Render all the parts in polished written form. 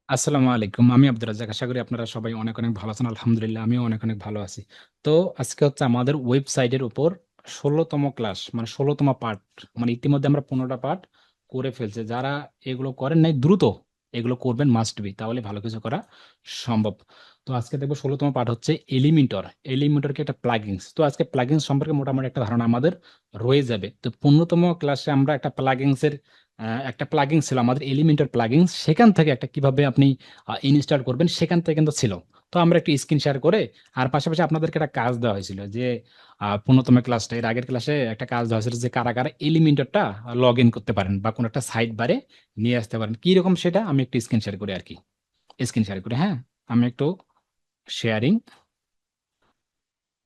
আসসালামু আলাইকুম। আমি আব্দুর রাজ্জাক। আশা করি আপনারা সবাই অনেক, অনেক ভালো আছেন। আলহামদুলিল্লাহ আমিও অনেক, অনেক ভালো আছি। তো আজকে হচ্ছে আমাদের ওয়েবসাইটের উপর ১৬তম ক্লাস মানে ১৬তম পার্ট মানে ইতিমধ্যে আমরা ১৫টা পার্ট করে ফেলছি। যারা এগুলো করেন নাই দ্রুত এগুলো করবেন মাস্ট বি তাহলে ভালো কিছু করা সম্ভব। তো আজকে দেখবো ১৬তম পার্ট হচ্ছে এলিমেন্টর। এলিমেন্টর কি একটা প্লাগইনস। তো আজকে প্লাগইনস সম্পর্কে মোটামুটি একটা ধারণা আমাদের রয়ে যাবে। তো ১৫তম ক্লাসে আমরা একটা প্লাগইনস এর একটা প্লাগইন ছিল আমাদের এলিমেন্টর প্লাগইনস, সেখান থেকে একটা কিভাবে আপনি ইনস্টল করবেন সেখান থেকে কিন্তু ছিল। তো আমরা একটু স্ক্রিন শেয়ার করে আর পাশাপাশি আপনাদেরকে একটা কাজ দেওয়া হয়েছিল যে ১৫তম ক্লাসটা এর আগের ক্লাসে একটা কাজ দেওয়া হয়েছিল যে কারা কারা এলিমেন্টরটা লগ ইন করতে পারেন বা কোনো একটা সাইট বারে নিয়ে আসতে পারেন কি রকম সেটা আমি একটু স্ক্রিন শেয়ার করি আর কি। স্ক্রিন শেয়ার করি, হ্যাঁ। আমি একটু শেয়ারিং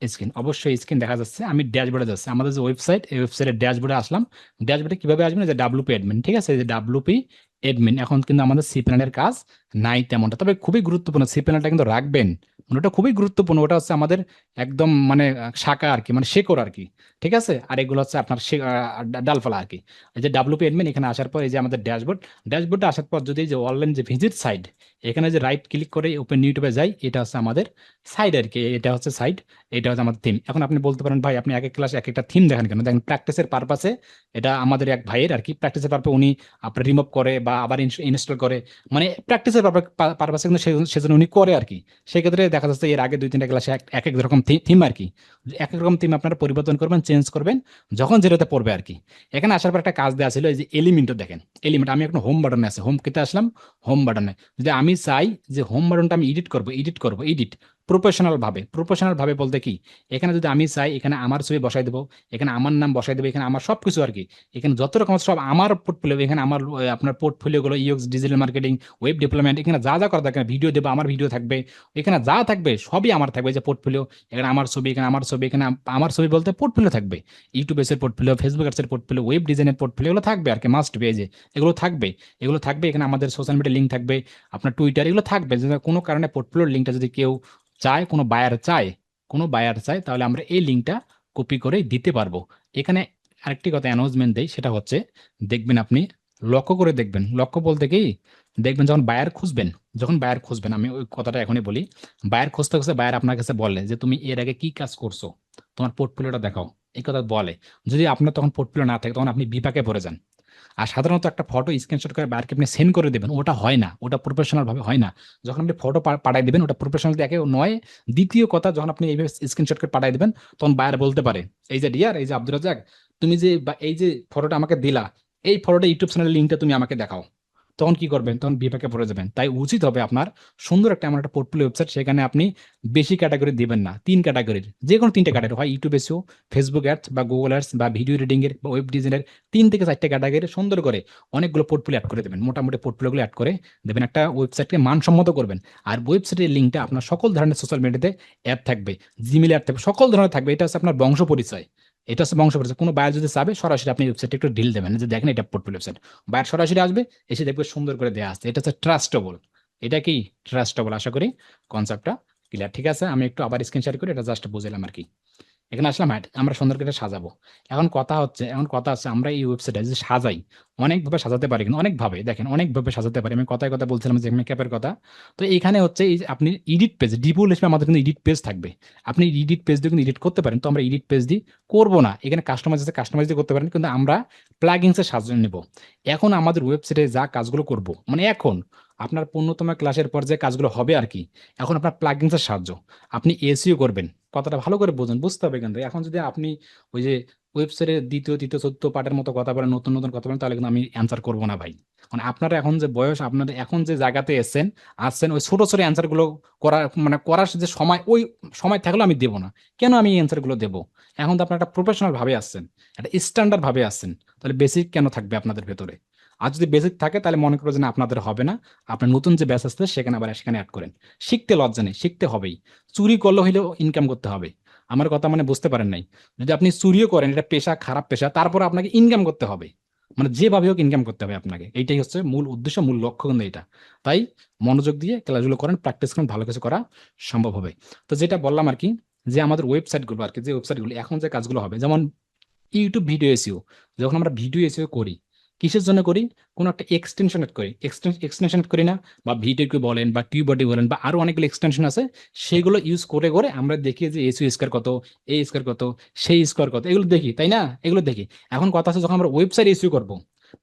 স্ক্রিন, অবশ্যই স্ক্রিন দেখা যাচ্ছে। আমি ড্যাশবোর্ডে যাচ্ছি, আমাদের যে ওয়েবসাইট এই ওয়েবসাইটের ড্যাশবোর্ডে আসলাম। ড্যাশবোর্ডে কিভাবে আসবেন, এই যে ডাব্লুপি অ্যাডমিন, ঠিক আছে, এই যে ডাব্লুপি অ্যাডমিন। এখন কিন্তু আমাদের সি প্যানেলের কাজ নাই তেমনটা, তবে খুবই গুরুত্বপূর্ণ সি প্যানেলটা কিন্তু রাখবেন। মানে ওটা খুবই গুরুত্বপূর্ণ, ওটা হচ্ছে আমাদের একদম মানে শাখা আর কি, মানে শেকড় আর কি। ঠিক আছে, আর এগুলো হচ্ছে আপনার ডালপালা আর কি। এই যে ডাব্লুপি অ্যাডমিন এখানে আসার পর এই যে আমাদের ড্যাশবোর্ড, ড্যাশবোর্ডে আসার পর যদি এই যে অনলাইন যে ভিজিট সাইট, এখানে যে রাইট ক্লিক করে ওপেন ইউটিউবে যাই, এটা হচ্ছে আমাদের সাইড আর কি, এটা হচ্ছে সাইড। এটা হচ্ছে আমাদের থিম। এখন আপনি বলতে পারেন ভাই আপনি এক এক ক্লাসে এক একটা থিম দেখেন কেন? দেখেন প্র্যাকটিসের পারপাসে, এটা আমাদের এক ভাইয়ের আর কি, প্র্যাকটিসের পারপাসে উনি আপনার রিমুভ করে বা আবার ইনস্টল করে, মানে প্র্যাকটিসের পারপাসে কিন্তু সেজন্য উনি করে আর কি। সেক্ষেত্রে দেখা যাচ্ছে এর আগে দুই তিনটা ক্লাসে এক এক রকম থিম আর কি, এক এক রকম থিম আপনারা পরিবর্তন করবেন, চেঞ্জ করবেন যখন যেটাতে পড়বে আর কি। এখানে আসার পর একটা কাজ দেওয়া ছিল, এই যে এলিমেন্টও দেখেন। এলিমেন্ট আমি এখন হোম বাটনে আছে, হোম কেতে আসলাম, হোম বাটনে যদি আমি চাই যে হোম বাটনটা আমি এডিট প্রফেশনাল ভাবে। প্রফেশনাল ভাবে বলতে কি, এখানে যদি আমি চাই এখানে আমার ছবি বসাই দেবো, এখানে আমার নাম বসাই দেবো, এখানে আমার সবকিছু আর কি। এখানে যত রকম সব আমার পোর্টফোলিও, এখানে আমার আপনার পোর্টফোলিও গুলো UX digital marketing, web development, এখানে যা যা করা থাকে ভিডিও দেবো, আমার ভিডিও থাকবে, এখানে যা থাকবে সবই আমার থাকবে। যে পোর্টফোলিও, এখানে আমার ছবি, এখানে আমার ছবি, এখানে আমার ছবি বলতে পোর্টফোলিও থাকবে। ইউটিউব এর পোর্টফোলিও, ফেসবুক এর পোর্টফোলিও, ওয়েব ডিজাইনের পোর্টফোলিও, এগুলো থাকবে আর কি, মাস্ট বি। যে এগুলো থাকবে, এগুলো থাকবে। এখানে আমাদের সোশ্যাল মিডিয়া লিঙ্ক থাকবে, আপনার টুইটার, এগুলো থাকবে। যদি কোনো কারণে পোর্টফোলিওর লিঙ্কটা যদি কেউ চায়, কোনো বায়ার চায় তাহলে আমরা এই লিঙ্কটা কপি করে দিতে পারবো। এখানে আরেকটি কথা অ্যানাউন্সমেন্ট দেই, সেটা হচ্ছে দেখবেন আপনি, লক্ষ্য করে দেখবেন, লক্ষ্য বলতে কি, দেখবেন যখন বায়ার খুঁজবেন, আমি ওই কথাটা এখনই বলি। বায়ার খুঁজতে খুঁজতে বায়ার আপনার কাছে বলে যে তুমি এর আগে কি কাজ করছো, তোমার পোর্টফোলিওটা দেখাও, এই কথা বলে। যদি আপনার তখন পোর্টফোলিও না থাকে তখন আপনি বিপাকে পড়ে যান। আর সাধারণত একটা ফটো স্ক্রিনশট করে বায়ারকে আপনি সেন্ড করে দেবেন, ওটা হয় না, ওটা প্রফেশনাল ভাবে হয় না। যখন আপনি ফটো পাঠাই দিবেন ওটা প্রফেশনাল একে নয়। দ্বিতীয় কথা, যখন আপনি এইভাবে স্ক্রিনশট করে পাঠাই দিবেন তখন বায়ার বলতে পারে এই যে ডিয়ার, এই যে আব্দুর রাজাক, তুমি যে বা এই যে ফটোটা আমাকে দিলা, এই ফটোটা ইউটিউব চ্যানেলের লিঙ্কটা তুমি আমাকে দেখাও। তখন কি করবেন? তখন বিপাকে পড়ে যাবেন। তাই উচিত হবে আপনার সুন্দর একটা এমন একটা পোর্টফোলিও ওয়েবসাইট, সেখানে আপনি বেশি ক্যাটাগরি দিবেন না, তিন ক্যাটাগরির যে কোনো তিনটে ক্যাটাগরি, হয় ইউটিউব এসিও, ফেসবুক অ্যাডস বা গুগল অ্যাডস বা ভিডিও এডিটিং এর বা ওয়েব ডিজাইনের, তিন থেকে চারটে ক্যাটাগরি সুন্দর করে অনেকগুলো পোর্টফোলিও অ্যাড করে দেবেন। মোটামুটি পোর্টফোলিওগুলো অ্যাড করে দেবেন, একটা ওয়েবসাইটকে মানসম্মত করবেন। আর ওয়েবসাইটের লিঙ্কটা আপনার সকল ধরনের সোশ্যাল মিডিয়াতে অ্যাড থাকবে, জিমেল অ্যাড থাকবে, সকল ধরনের থাকবে। এটা হচ্ছে আপনার বংশ পরিচয়। এটা হচ্ছে বংশ পরিচয়। কোনো বায়ার যদি চাবে সরাসরি আপনি ওয়েবসাইটে একটু ঢিল দেবেন যে দেখেন এটা পোর্টফোলিও ওয়েবসাইট, বায়ার সরাসরি আসবে, এসে দেখবে সুন্দর করে দেওয়া আছে। এটা হচ্ছে ট্রাস্টেবল। এটা কি ট্রাস্টেবল? আশা করি কনসেপ্টটা ক্লিয়ার। ঠিক আছে, আমি একটু আবার স্ক্রিন শেয়ার করি, এটা জাস্ট বুঝলাম আর কি। এখানে আসলাম, হ্যাঁ আমরা সুন্দর করে সাজাবো। এখন কথা হচ্ছে আমরা এই ওয়েবসাইটে যে সাজাই, অনেকভাবে সাজাতে পারি, কিন্তু অনেকভাবে দেখেন অনেকভাবে সাজাতে পারি। আমি কথায় কথা বলছিলাম যে মেকআপের কথা। তো এইখানে হচ্ছে এই যে আপনি এডিট পেজ, ডিফল্ট হিসেবে আমাদের কিন্তু এডিট পেজ থাকবে। আপনি এডিট পেজ দিয়ে কিন্তু এডিট করতে পারেন। তো আমরা এডিট পেজ দিয়ে করবো না, এখানে কাস্টমাইজ দিয়ে করতে পারেন, কিন্তু আমরা প্লাগইনসের সাহায্য নেব। এখন আমাদের ওয়েবসাইটে যা কাজগুলো করব, মানে এখন আপনার ১৫তম ক্লাসের পর যে কাজগুলো হবে আর কি, এখন আপনার প্লাগইনসের সাহায্য। আপনি এসইও করবেন, কথাটা ভালো করে বোঝেন, বুঝতে হবে। কিন্তু এখন যদি আপনি ওই যে ওয়েবসাইটের দ্বিতীয় তৃতীয় চতুর্থ পার্টের মতো কথা বলেন, নতুন নতুন কথা বলেন, তাহলে কিন্তু আমি অ্যান্সার করবো না ভাই। মানে আপনারা এখন যে বয়স, আপনারা এখন যে জায়গাতে এসেছেন, আসছেন, ওই ছোট ছোট অ্যান্সার গুলো করার মানে করার যে সময়, ওই সময় থাকলেও আমি দেবো না। কেন আমি এই অ্যান্সার গুলো দেবো? এখন তো আপনারা একটা প্রফেশনাল ভাবে আসছেন, একটা স্ট্যান্ডার্ড ভাবে আসছেন, তাহলে বেসিক কেন থাকবে আপনাদের ভেতরে? আর যদি বেসিক থাকে তাহলে মনে করো যে না, আপনাদের হবে না। আপনার নতুন যে ব্যাচ আসছে সেখানে আবার সেখানে অ্যাড করেন। শিখতে লজ্জা নেই, শিখতে হবেই। চুরি করলে হইলেও ইনকাম করতে হবে। আমার কথা মানে বুঝতে পারেন নাই? যদি আপনি চুরিও করেন, এটা পেশা, খারাপ পেশা, তারপর আপনাকে ইনকাম করতে হবে। মানে যেভাবে হোক ইনকাম করতে হবে আপনাকে, এইটাই হচ্ছে মূল উদ্দেশ্য, মূল লক্ষ্য কিন্তু এটা। তাই মনোযোগ দিয়ে ক্লাসগুলো করেন, প্র্যাকটিস করেন, ভালো কিছু করা সম্ভব হবে। তো যেটা বললাম আর কি, যে আমাদের ওয়েবসাইটগুলো আর কি, যে ওয়েবসাইটগুলো এখন যে কাজগুলো হবে, যেমন ইউটিউব ভিডিও এসিও, যখন আমরা ভিডিও এসিও করি, কিসের জন্য করি? কোনো একটা এক্সটেনশন এড করি, এক্সটেনশন এড করি না, বা ভিডিও বলেন বা টিউবডি বলেন বা আরো অনেকগুলো এক্সটেনশন আছে, সেগুলো ইউজ করে করে আমরা দেখি যে এসি স্কোয়ার কত, এ স্কোয়ার কত, সেই স্কোয়ার কত, এগুলো দেখি, তাই না? এগুলো দেখি। এখন কথা আছে, যখন আমরা ওয়েবসাইট এসইও করবো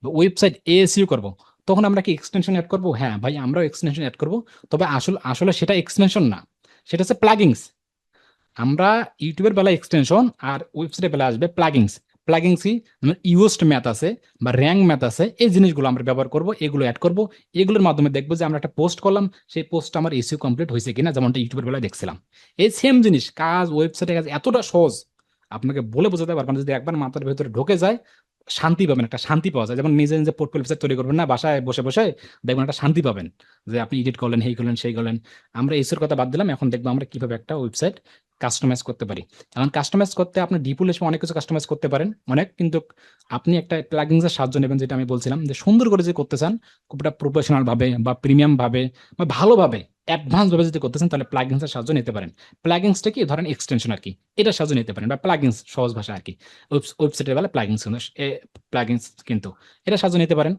বা ওয়েবসাইট এসইও করবো, তখন আমরা কি এক্সটেনশন অ্যাড করবো? হ্যাঁ ভাই, আমরাও এক্সটেনশন অ্যাড করবো। তবে আসলে আসলে সেটা এক্সটেনশন না, সেটা হচ্ছে প্লাগিংস। আমরা ইউটিউবের বেলা এক্সটেনশন, আর ওয়েবসাইটের বেলা আসবে প্লাগিংস। প্লাগিংসই ইউজড ম্যাথ আছে বা র্যাঙ্ক ম্যাথ আছে, এই জিনিসগুলো আমরা ব্যবহার করব, এগুলো অ্যাড করব। এগুলোর মাধ্যমে দেখবো যে আমরা একটা পোস্ট করলাম, সেই পোস্টটা আমার এসইও কমপ্লিট হয়েছে কিনা, যেমনটা ইউটিউবের বেলায় দেখছিলাম। এই সেম জিনিস কাজ ওয়েবসাইটের কাজ এতটা সহজ, আপনাকে বলে বোঝাতে পারবেন না। যদি একবার মাথার ভেতরে ঢোকে যায়, শান্তি পাবেন, একটা শান্তি পাওয়া যায়। যেমন নিজে নিজে পোর্টফোলিও ওয়েবসাইট তৈরি করবেন না বাসায় বসে বসে, দেখবেন একটা শান্তি পাবেন যে আপনি এডিট করলেন, এই করলেন, সেই করলেন। আমরা এসের কথা বাদ দিলাম, এখন দেখবো আমরা কিভাবে একটা ওয়েবসাইট কাস্টমাইজ করতে পারি। এখন কাস্টমাইজ করতে আপনি ডিপুল এসে অনেক কিছু কাস্টমাইজ করতে পারেন, অনেক। কিন্তু আপনি একটা প্লাগিনস এর সাহায্য নেবেন, যেটা আমি বলছিলাম, যে সুন্দর করে যে করতে চান, খুব একটা প্রফেশনাল ভাবে বা প্রিমিয়াম ভাবে বা ভালোভাবে অ্যাডভান্স ভাবে যদি করতে চান, তাহলে প্লাগিনস এর সাহায্য নিতে পারেন। প্লাগিনসটা কি, ধরেন এক্সটেনশন আর কি, এটার সাহায্য নিতে পারেন, বা প্লাগিনস সহজ ভাষা আর কি। ওয়েবসাইটের বেলা প্লাগিনস, প্লাগিনস কিন্তু এটা সাহায্য নিতে পারেন।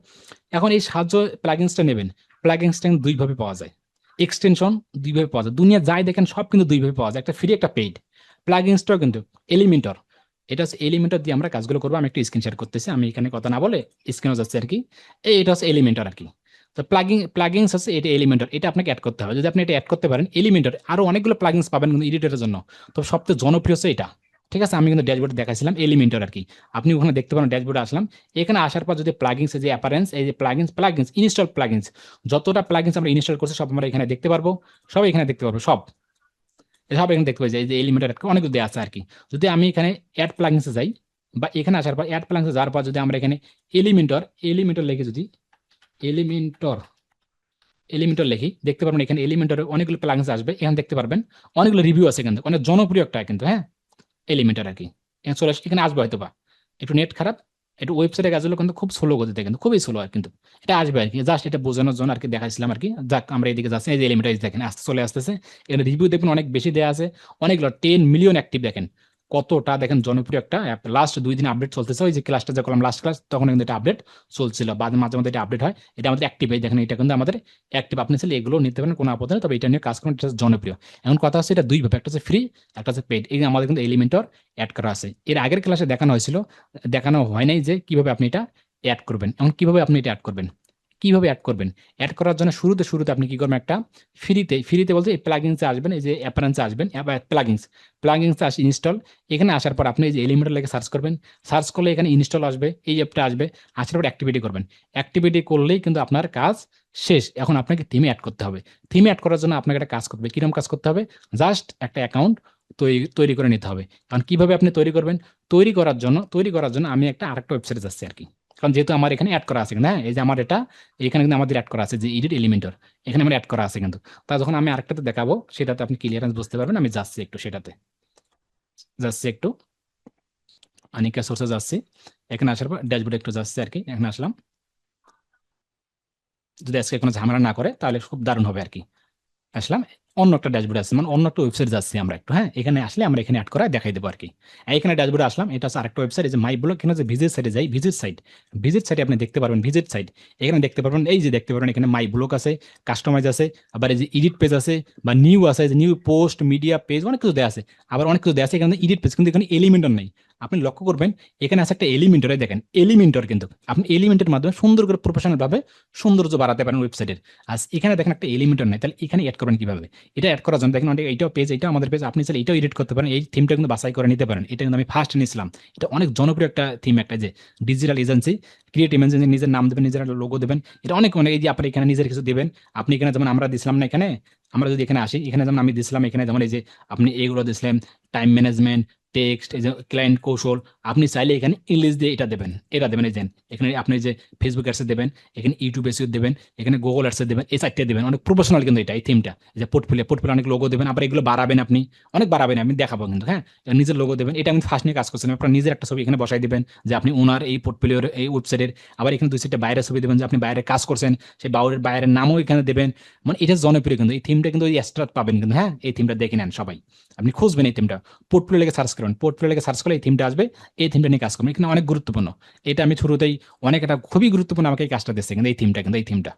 এখন এই সাহায্য প্লাগিনসটা নেবেন, প্লাগিনসটা কিন্তু দুইভাবে পাওয়া যায়, এক্সটেনশন দুইভাবে পাওয়া যায়। দুনিয়া যাই দেখেন সব কিন্তু দুইভাবে পাওয়া যায়, একটা ফ্রি, একটা পেইড। প্লাগিনসটাও কিন্তু এলিমেন্টর, এটা হচ্ছে এলিমেন্টর দিয়ে আমরা কাজগুলো করবো। আমি একটু স্ক্রিন শেয়ার করতেছি, আমি এখানে কথা না বলে স্ক্রিনে যাচ্ছে আর কি। এটা হচ্ছে এলিমেন্টর আর কি। তো প্লাগিংস হচ্ছে এটা এলিমেন্টর, এটা আপনাকে অ্যাড করতে হবে। যদি আপনি এটা অ্যাড করতে পারেন, এলিমেন্টর আরো অনেকগুলো প্লাগিংস পাবেন কিন্তু এডিটরের জন্য। তো সবচেয়ে জনপ্রিয় হচ্ছে এটা। ঠিক আছে, আমি কিন্তু ড্যাশবোর্ডে দেখাইছিলাম এলিমেন্টর আর কি। আপনি ওখানে দেখতে পারেন, ড্যাশবোর্ডে আসলাম, এখানে আসার পর যদি প্লাগিংস, যে অ্যাপারেন্স, এই যে প্লাগিংস ইনস্টল প্লাগিংস, যতটা প্লাগিংস আমরা ইনস্টল করছি সব আমরা এখানে দেখতে পারবো, সব এখানে দেখতে পারবো, সব সব এখানে দেখতে পাই যায়, যে এলিমেন্টর অনেক দেওয়া আছে আর কি। যদি আমি এখানে অ্যাড প্লাগিংসে যাই, বা এখানে আসার পর অ্যাড প্লাগিংসে যাওয়ার পর যদি আমরা এখানে এলিমেন্টর এলিমেন্টর লিখে, যদি এলিমেন্টর এলিমেন্টর লিখি, দেখতে পারবেন এখানে এলিমেন্টরের অনেকগুলো প্লাগিনস আসবে। এখানে দেখতে পারবেন অনেকগুলো রিভিউ আছে, কিন্তু অনেক জনপ্রিয় একটা কিন্তু, হ্যাঁ, এলিমেন্টর আর কি। এখানে চলে এখানে আসবে হয়তো, বা একটু নেট খারাপ, একটু ওয়েবসাইটের কাজগুলো কিন্তু খুব স্লো গতিতে, কিন্তু খুবই স্লো আর কিন্তু এটা আসবে আর কি। জাস্ট এটা বোঝানোর জন্য আর কি দেখাইছিলাম আর কি। যাক, আমরা এদিকে যাচ্ছি, এই যে এলিমেন্টর দেখেন আসতে চলে আসতেছে। এখানে রিভিউ দেখবেন অনেক বেশি দেওয়া আছে, অনেকগুলো 10 মিলিয়ন অ্যাক্টিভ, দেখেন কতটা, দেখেন জনপ্রিয় একটা অ্যাপ। লাস্ট 2 দিন আপডেট চলতেছে, ওই যে ক্লাসটা যা করলাম লাস্ট ক্লাস, তখন কিন্তু এটা আপডেট চলছিল, বা মাঝে মাঝে এটা আপডেট হয়। এটা আমাদের অ্যাক্টিভ, এই দেখেন এটা কিন্তু আমাদের অ্যাক্টিভ। আপনি চাইলে এগুলো নিতে পারেন, কোনো আপত্তি নেই, তবে এটা নিয়ে কাজ করুন, এটা জনপ্রিয়। এখন কথা হচ্ছে এটা দুইভাবে, একটা হচ্ছে ফ্রি, একটা হচ্ছে পেড। এই যে আমাদের কিন্তু এলিমেন্টর অ্যাড করা আছে, এর আগের ক্লাসে দেখানো হয়েছিল, দেখানো হয় নাই যে কিভাবে আপনি এটা অ্যাড করবেন। এখন কিভাবে আপনি এটা অ্যাড করবেন, কিভাবে অ্যাড করবেন? অ্যাড করার জন্য শুরুতে শুরুতে আপনি কি করবেন, একটা ফ্রিতে, ফ্রিতে বলতে এই প্লাগিংসে আসবেন, এই যে অ্যাপারেন্সে আসবেন, প্লাগিংসে আসে ইনস্টল। এখানে আসার পর আপনি এই যে এলিমেন্টর লেগে সার্চ করবেন, সার্চ করলে এখানে ইনস্টল আসবে, এই অ্যাপটা আসবে। আসার পর অ্যাক্টিভিটি করবেন, অ্যাক্টিভিটি করলেই কিন্তু আপনার কাজ শেষ। এখন আপনাকে থিমে অ্যাড করতে হবে। থিমে অ্যাড করার জন্য আপনাকে একটা কাজ করতে হবে। কিরকম কাজ করতে হবে? জাস্ট একটা অ্যাকাউন্ট তৈরি তৈরি করে নিতে হবে। কারণ কিভাবে আপনি তৈরি করবেন, তৈরি করার জন্য আমি একটা আরেকটা ওয়েবসাইটে যাচ্ছি আর কি। কারণ যেহেতু আমার এখানে অ্যাড করা আছে, কিন্তু হ্যাঁ, এই যে আমার এটা, এখানে কিন্তু আমাদের অ্যাড করা আছে যে এডিট এলিমেন্টর, এখানে আমার অ্যাড করা আছে কিন্তু। তা যখন আমি আরেকটাতে দেখাবো, সেটাতে আপনি ক্লিয়ারেন্স বুঝতে পারবেন। আমি যাচ্ছি একটু সেটাতে, যাচ্ছি একটু আনিকা সোর্সে যাচ্ছি। এখানে আসার পর ড্যাশবোর্ডে একটু যাচ্ছি আর কি, এখানে আসলাম। যদি আজকে কোনো ঝামেলা না করে তাহলে খুব দারুণ হবে আর কি। আসলাম, অন্য একটা ড্যাশবোর্ডে আসছে, মানে অন্য একটা ওয়েবসাইট যাচ্ছি আমরা একটু, হ্যাঁ, এখানে আসলে আমরা এখানে অ্যাড করা দেখাই দেবো আর কি। এখানে ড্যাশবোর্ডে আসলাম, এটা হচ্ছে আরেকটা ওয়েবসাইট, এই যে মাই ব্লগ। এখানে যে ভিজিট সাইটে যাই, ভিজিট সাইটে আপনি দেখতে পারবেন, ভিজিট সাইট এখানে দেখতে পারবেন, এই যে দেখতে পারবেন এখানে মাই ব্লগ আছে, কাস্টমাইজ আছে, আবার এই যে এডিট পেজ আছে, বা নিউ আছে, এই যে নিউ পোস্ট, মিডিয়া পেজ, অনেক কিছু দেওয়া আছে। আবার অনেক কিছু দেওয়া আছে এখানে এডিট পেজ, কিন্তু এখানে এলিমেন্টর নেই। আপনি লক্ষ্য করবেন এখানে আছে একটা এলিমেন্টরে, দেখেন এলিমেন্টর, কিন্তু আপনি এলিমেন্টের মাধ্যমে সুন্দর করে প্রফেশনাল ভাবে সৌন্দর্য বাড়াতে পারেন ওয়েবসাইটের। আর এখানে দেখেন একটা এলিমেন্টর নেই, তাহলে এখানে অ্যাড করবেন কিভাবে? এটা অ্যাড করার জন্য দেখেন অনেক, এইটাও পেজ, এইটাও আমাদের পেজ, আপনি চাইলে এটাও এডিট করতে পারেন, এই থিমটা কিন্তু বাছাই করে নিতে পারেন। এটা কিন্তু আমি ফার্স্ট নিয়েছিলাম, এটা অনেক জনপ্রিয় একটা থিম, একটা যে ডিজিটাল এজেন্সি, ক্রিয়েটিভ এজেন্সি, নিজের নাম দেবেন, নিজের লোগো দেবেন, এটা অনেক অনেক, এই যে আপনি এখানে নিজের কিছু দেবেন। আপনি এখানে যেমন আমরা দিছিলাম না এখানে, আমরা যদি এখানে আসি, এখানে যেমন আমি দিছিলাম, এখানে যেমন এই যে আপনি এগুলো দিছিলেন, টাইম ম্যানেজমেন্ট, টেক্সট, এই যে ক্লায়েন্ট কৌশল, আপনি চাইলে এখানে ইংলিশ দিয়ে এটা দেবেন এই যে এখানে আপনি যে ফেসবুক অ্যাডসে দেবেন, এখানে ইউটিউব এসে দেবেন, এখানে গুগল অ্যাডসে দেবেন, এই চারটে দেবেন। অনেক প্রফেশনাল কিন্তু এটা, এই থিমটা, যে পোর্টফোলিও অনেক লোগো দেবেন, আবার এগুলো বাড়াবেন আপনি, অনেক বাড়াবেন, আমি দেখাবো কিন্তু, হ্যাঁ। নিজের লোগো দেবেন, এটা আমি ফার্স্ট নিয়ে কাজ করছেন, আপনার নিজের একটা ছবি এখানে বসাই দিবেন, যে আপনি ওনার এই পোর্টফোলিওর এই ওয়েবসাইটের। আবার এখানে দুই সাইডে বাইরের ছবি দেবেন, যে আপনি বাইরে কাজ করছেন, সেই বাইরের নামও এখানে দেবেন। মানে এটা জনপ্রিয় কিন্তু এই থিমটা, কিন্তু এক্সট্রা পাবেন কিন্তু, হ্যাঁ, এই থিমটা দেখে নেন সবাই, আপনি খুঁজবেন এই থিমটা, পোর্টফোলিও লেগে সার্চ করবেন। করবেন, পোর্টফোলিও লিখে সার্চ করলে এই থিমটা আসবে, এই থিমটা নিয়ে কাজ করবেন। এখানে অনেক গুরুত্বপূর্ণ, এটা আমি শুরুতেই অনেক, এটা খুবই গুরুত্বপূর্ণ, আমাকে এই কাজটা দিচ্ছে কিন্তু এই থিমটা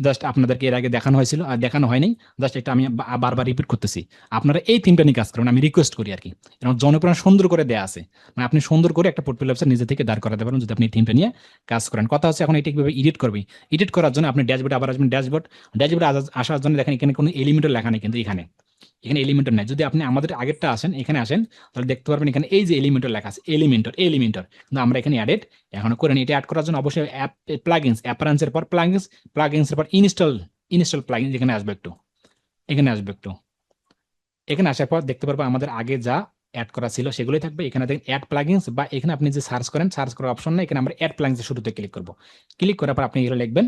জাস্ট আপনাদেরকে এর আগে দেখানো হয়েছিল আর দেখানো হয়নি, জাস্ট এটা আমি বারবার রিপিট করতেছি। আপনারা এই থিমটা নিয়ে কাজ করুন, আমি রিকোয়েস্ট করি আর কি। এবং জনপ্রাণ সুন্দর করে দেয়া আছে, মানে আপনি সুন্দর করে একটা পোর্টফোলিও ওয়েবসাইট নিজে থেকে দাঁড় করাতে পারেন যদি আপনি এই থিমটা নিয়ে কাজ করেন। কথা হচ্ছে এখন এটা কিভাবে এডিট করবি। এডিট করার জন্য আপনি ড্যাশবোর্ডে আবার আসবেন, ড্যাশবোর্ডে আসার জন্য দেখেন এখানে কোনো এলিমেন্টও লেখা নেই, কিন্তু এখানে এলিমেন্টর নাই। যদি আপনি আমাদের আগেরটা আসেন, এখানে আসেন, তাহলে দেখতে পারবেন এখানে এই যে এলিমেন্টর লেখা আছে, এলিমেন্টর কিন্তু আমরা এখানে অ্যাডেড এখনো করেন। এটা অ্যাড করার জন্য অবশ্যই অ্যাপ প্লাগইনস, অ্যাপারেন্সের পর প্লাগইনসের পর ইনস্টল প্লাগইনস এখানে আসবে একটু, এখানে আসবে একটু। এখানে আসার পর দেখতে পারবো আমাদের আগে যা অ্যাড করা ছিল সেগুলোই থাকবে। এখানে দেখেন অ্যাড প্লাগইনস, বা এখানে আপনি যে সার্চ করেন, সার্চ করার অপশন না, এখানে আমরা অ্যাড প্লাগইনস শুরুতে ক্লিক করব। ক্লিক করার পর আপনি এখানে লিখবেন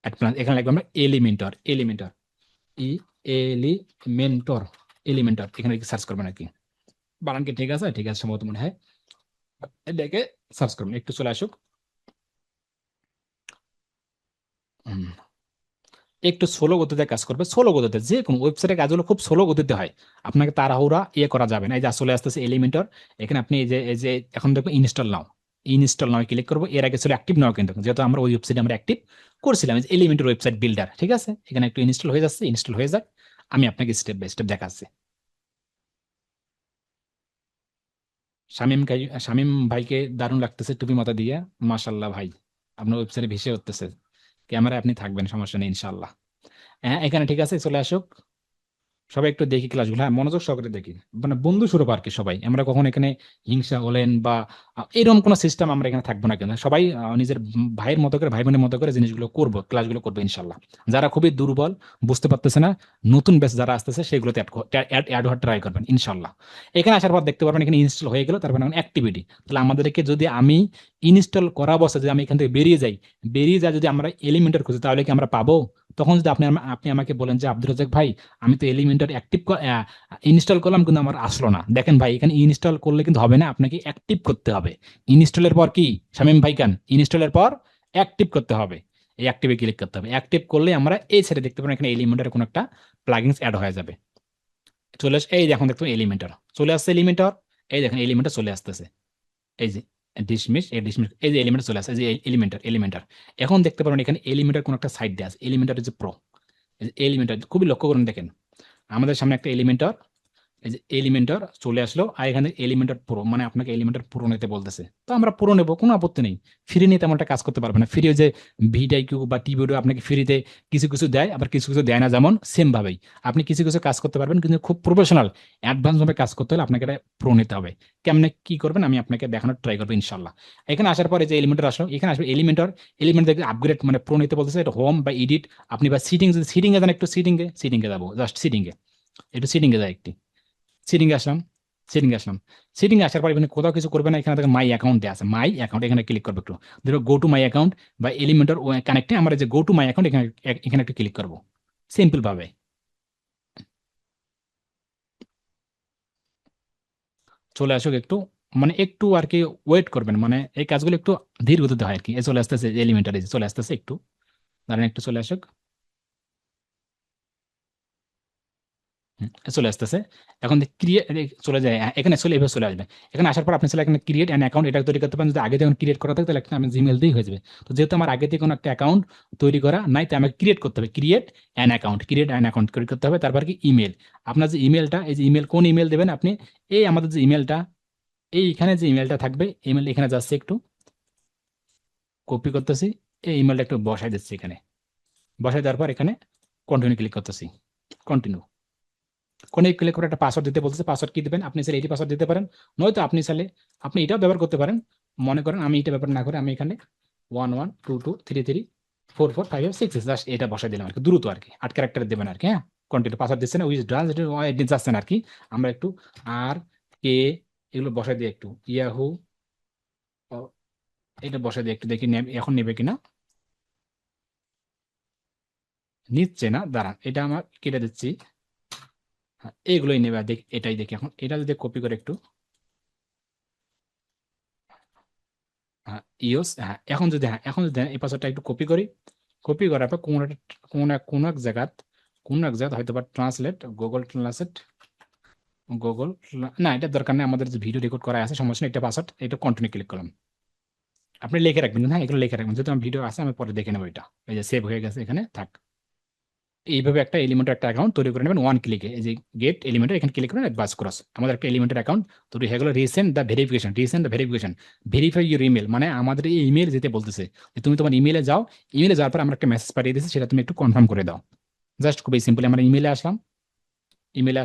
অ্যাড প্লাগইনস, এখানে লিখবেন আমরা এলিমেন্টর ই এলিমেন্টর এখানে সার্চ করবেন আর কি। বানান কি ঠিক আছে? ঠিক আছে সম্ভবত মনে হয়। এটাকে সার্চ করবেন, একটু চলে আসুক। হুম, একটু স্লো গতিতে কাজ করবে, স্লো গতিতে। যে কোনো ওয়েবসাইটের কাজগুলো খুব স্লো গতিতে হয়, আপনাকে তাড়াহুড়া করা যাবে না। এই যে চলে আসতেছে এলিমেন্টর, এখানে আপনি এই যে এখন দেখবেন ইনস্টল নাও ক্লিক করবো। এর আগে ছিল অ্যাক্টিভ নাও, কিন্তু যেহেতু আমরা ওই ওয়েবসাইটে আমরা অ্যাক্টিভ করছিলাম, এলিমেন্টর ওয়েবসাইট বিল্ডার, ঠিক আছে। এখানে একটু ইনস্টল হয়ে যাচ্ছে, ইনস্টল হয়ে যাক, আমি আপনাকে স্টেপ বাই স্টেপ দেখাচ্ছি। শামিম ভাইকে দারুণ লাগতেছে টুপি মাথা দিয়ে, মাশাল্লাহ ভাই, আপনার ওয়েবসাইটে ভেসে উঠতেছে। ক্যামেরায় আপনি থাকবেন, সমস্যা নেই ইনশাল্লাহ। হ্যাঁ এখানে ঠিক আছে, চলে আসুক। সবাই একটু দেখি ক্লাসগুলো, হ্যাঁ মনোযোগ সহকারে দেখি, মানে বন্ধু স্বরূপ আর কি সবাই। আমরা কখন এখানে হিংসা হলেন বা এরকম কোনো সিস্টেম আমরা এখানে থাকবো না, কিন্তু সবাই নিজের ভাইয়ের মতো করে, ভাই বোনের মতো করে জিনিসগুলো করবো, ক্লাসগুলো করবো ইনশাল্লাহ। যারা খুবই দুর্বল, বুঝতে পারতেছে না, নতুন ব্যাচ যারা আসতেছে সেগুলোতে অ্যাড হওয়ার ট্রাই করবেন ইনশাল্লাহ। এখানে আসার পর দেখতে পারবেন এখানে ইনস্টল হয়ে গেল, তারপর এখন অ্যাক্টিভিটি। তাহলে আমাদেরকে যদি আমি ইনস্টল করা অবস্থা যদি আমি এখান থেকে বেরিয়ে যাই যদি আমরা এলিমেন্টার খুঁজি, তাহলে কি আমরা পাবো? তখন যদি আপনি আমাকে বলেন যে আব্দুর রাজ্জাক ভাই, আমি তো এলিমেন্টার ইনস্টল করলাম কিন্তু আমার আসলো না। দেখেন ভাই, এখানে ইনস্টল করলে কিন্তু হবে না, আপনাকে অ্যাক্টিভ করতে হবে। ইনস্টলের পর কি শামীম ভাই কান, ইনস্টলের পর অ্যাক্টিভ করতে হবে, এই অ্যাক্টিভে ক্লিক করতে হবে। অ্যাক্টিভ করলে আমরা এই সাইডে দেখতে পাবেন এখানে এলিমেন্টারের কোনো একটা প্লাগইনস অ্যাড হয়ে যাবে। এই দেখুন, দেখুন এলিমেন্টার চলে আসছে, এই দেখেন এলিমেন্টার চলে আসতেছে। এই যে ডিসমিস, এই যে এলিমেন্টার চলে আসছে, এই যে এলিমেন্টার। এখন দেখতে পাবেন এখানে এলিমেন্টার কোনো একটা সাইড দিয়ে আছে, এলিমেন্টার যে প্রো, এলিমেন্টার খুবই লক্ষ্য করুন। দেখেন আমাদের সামনে একটা এলিমেন্টর, এই যে এলিমেন্টর চলে আসলো, আর এখানে এলিমেন্টর প্রো, মানে আপনাকে এলিমেন্টর প্রো নিতে বলতেছে। তো আমরা প্রো নেবো, কোনো আপত্তি নেই। ফ্রি নিয়ে তেমন একটা কাজ করতে পারবে না। ফ্রি যে ভিডিআইকিউ বা টিভিও আপনাকে ফ্রিতে কিছু কিছু দেয়, আবার কিছু কিছু দেয় না, যেমন সেম ভাবেই আপনি কিছু কিছু কাজ করতে পারবেন, কিন্তু খুব প্রফেশনাল অ্যাডভান্স ভাবে কাজ করতে হলে আপনাকে প্রো নিতে হবে। কেমনে কি করবেন আমি আপনাকে দেখানোর ট্রাই করবো ইনশাল্লাহ। এখানে আসার পরে যে এলিমেন্টর আসলো, এখানে আসবে এলিমেন্ট দেখে আপগ্রেড, মানে প্রো নিতে বলতেছে। এটা হোম বা এডিট, আপনি বা সিটিং, যদি সিটিং এ যান, একটু সিটিং এ যাবো, জাস্ট সিটিং এ যায় একটি। সিটিং এ আসলাম, সিটিং এ আসলাম। সিটিং এ আসার পর এখানে কোথাও কিছু করবে না, এখানে দেখেন মাই অ্যাকাউন্ট দেওয়া আছে, মাই অ্যাকাউন্ট এখানে ক্লিক করবো একটু। ধরো গো টু মাই অ্যাকাউন্ট বা এলিমেন্টর কানেক্টে আমরা যে গো টু মাই অ্যাকাউন্ট এখানে, এখানে একটু ক্লিক করবো সিম্পল ভাবে। চলে আসুক একটু, মানে একটু আর কি ওয়েট করবেন, মানে এই কাজগুলো একটু ধীর গতিতে হয় আর কি। চলে আসতেছে এলিমেন্টার, চলে আসতেছে, একটু দাঁড়ান, একটু চলে আসুক। হুম, চলে আসতেছে। এখন ক্রিয়েট চলে যায়, এখানে চলে এভাবে চলে আসবে। এখানে আসার পর আপনি চলে এখানে ক্রিয়েট অ্যান অ্যাকাউন্ট এটা তৈরি করতে পারেন। যদি আগে যখন ক্রিয়েট করা থাকে তাহলে একটা আমি জিমেল দিয়েই হয়ে যাবে। তো যেহেতু আমার আগে থেকে কোনো একটা অ্যাকাউন্ট তৈরি করা নাই, তাই আমাকে ক্রিয়েট করতে হবে, ক্রিয়েট অ্যান অ্যাকাউন্ট তৈরি করতে হবে। তারপর কি ইমেল, আপনার যে ইমেলটা, এই যে ইমেল, কোন ইমেল দেবেন আপনি, এই আমাদের যে ইমেলটা, এইখানে যে ইমেলটা থাকবে, ইমেল এখানে যাচ্ছে, একটু কপি করতেছি, এই ইমেলটা একটু বসাই দিচ্ছি এখানে। বসাই দেওয়ার পর এখানে কন্টিনিউ ক্লিক করতেছি, কন্টিনিউ। কোন ক্লিক করে একটা পাসওয়ার্ড দিতে বলতেছে, পাসওয়ার্ড কি দিবেন আপনি? চাইলে এটি পাসওয়ার্ড দিতে পারেন, নয়তো আপনি চাইলে আপনি এটাও ব্যবহার করতে পারেন। মনে করেন আমি এটা ব্যবহার না করে আমি এখানে 11223345 6 জাস্ট এটা বসাই দিলাম আর কি, দ্রুত আর কি 8 ক্যারেক্টার দেবেন আর কি। হ্যাঁ কন্টিনিউ পাসওয়ার্ড দিচ্ছেন, উইচ ডান যাচ্ছেন আর কি। আমরা একটু আর কে এগুলো বসাই দিয়ে একটু ইয়াহু এটা বসাই দিয়ে একটু দেখি এখন নেবে কিনা। নিচ্ছে না, দাঁড়ান এটা আমার কেটে দিচ্ছি। হ্যাঁ এইগুলোই নেবে, এটাই দেখি এখন, এটা যদি কপি করে একটু। হ্যাঁ এখন যদি এই পাসওয়ার্ডটা একটু কপি করি, কপি করার পর কোন এক জায়গাত হয়তো বা ট্রান্সলেট, গুগল ট্রান্সলেট, গুগল, না এটা দরকার নেই, আমাদের যে ভিডিও রেকর্ড করা আছে সমস্যা নেই, এটা পাসওয়ার্ড, এটা কন্টিনিউ ক্লিক করলাম। আপনি লিখে রাখবেন, হ্যাঁ এগুলো লিখে রাখবেন, যেহেতু আমার ভিডিও আছে আমি পরে দেখে নেবো এটা। এই যে সেভ হয়ে গেছে এখানে থাক। এইভাবে একটা এলিমেন্টের একটা অ্যাকাউন্ট তৈরি করে নেবেন ওয়ান ক্লিকে। এই যে গেট এলিমেন্টের এখানে ক্লিক করেন, বাস ক্রস, আমাদের একটা এলিমেন্টের অ্যাকাউন্ট তৈরি হয়ে গেল। Recent the verification, verify your email, মানে আমাদের এই ইমেল যেতে বলতেছে যে তুমি তোমার ইমেলে যাও, ইমেলে যাওয়ার পর আমরা একটা মেসেজ পাঠিয়ে দিচ্ছি, সেটা তুমি একটু কনফার্ম করে দাও। জাস্ট খুবই সিম্পলি আমরা ইমেলে আসলাম। ইমেলে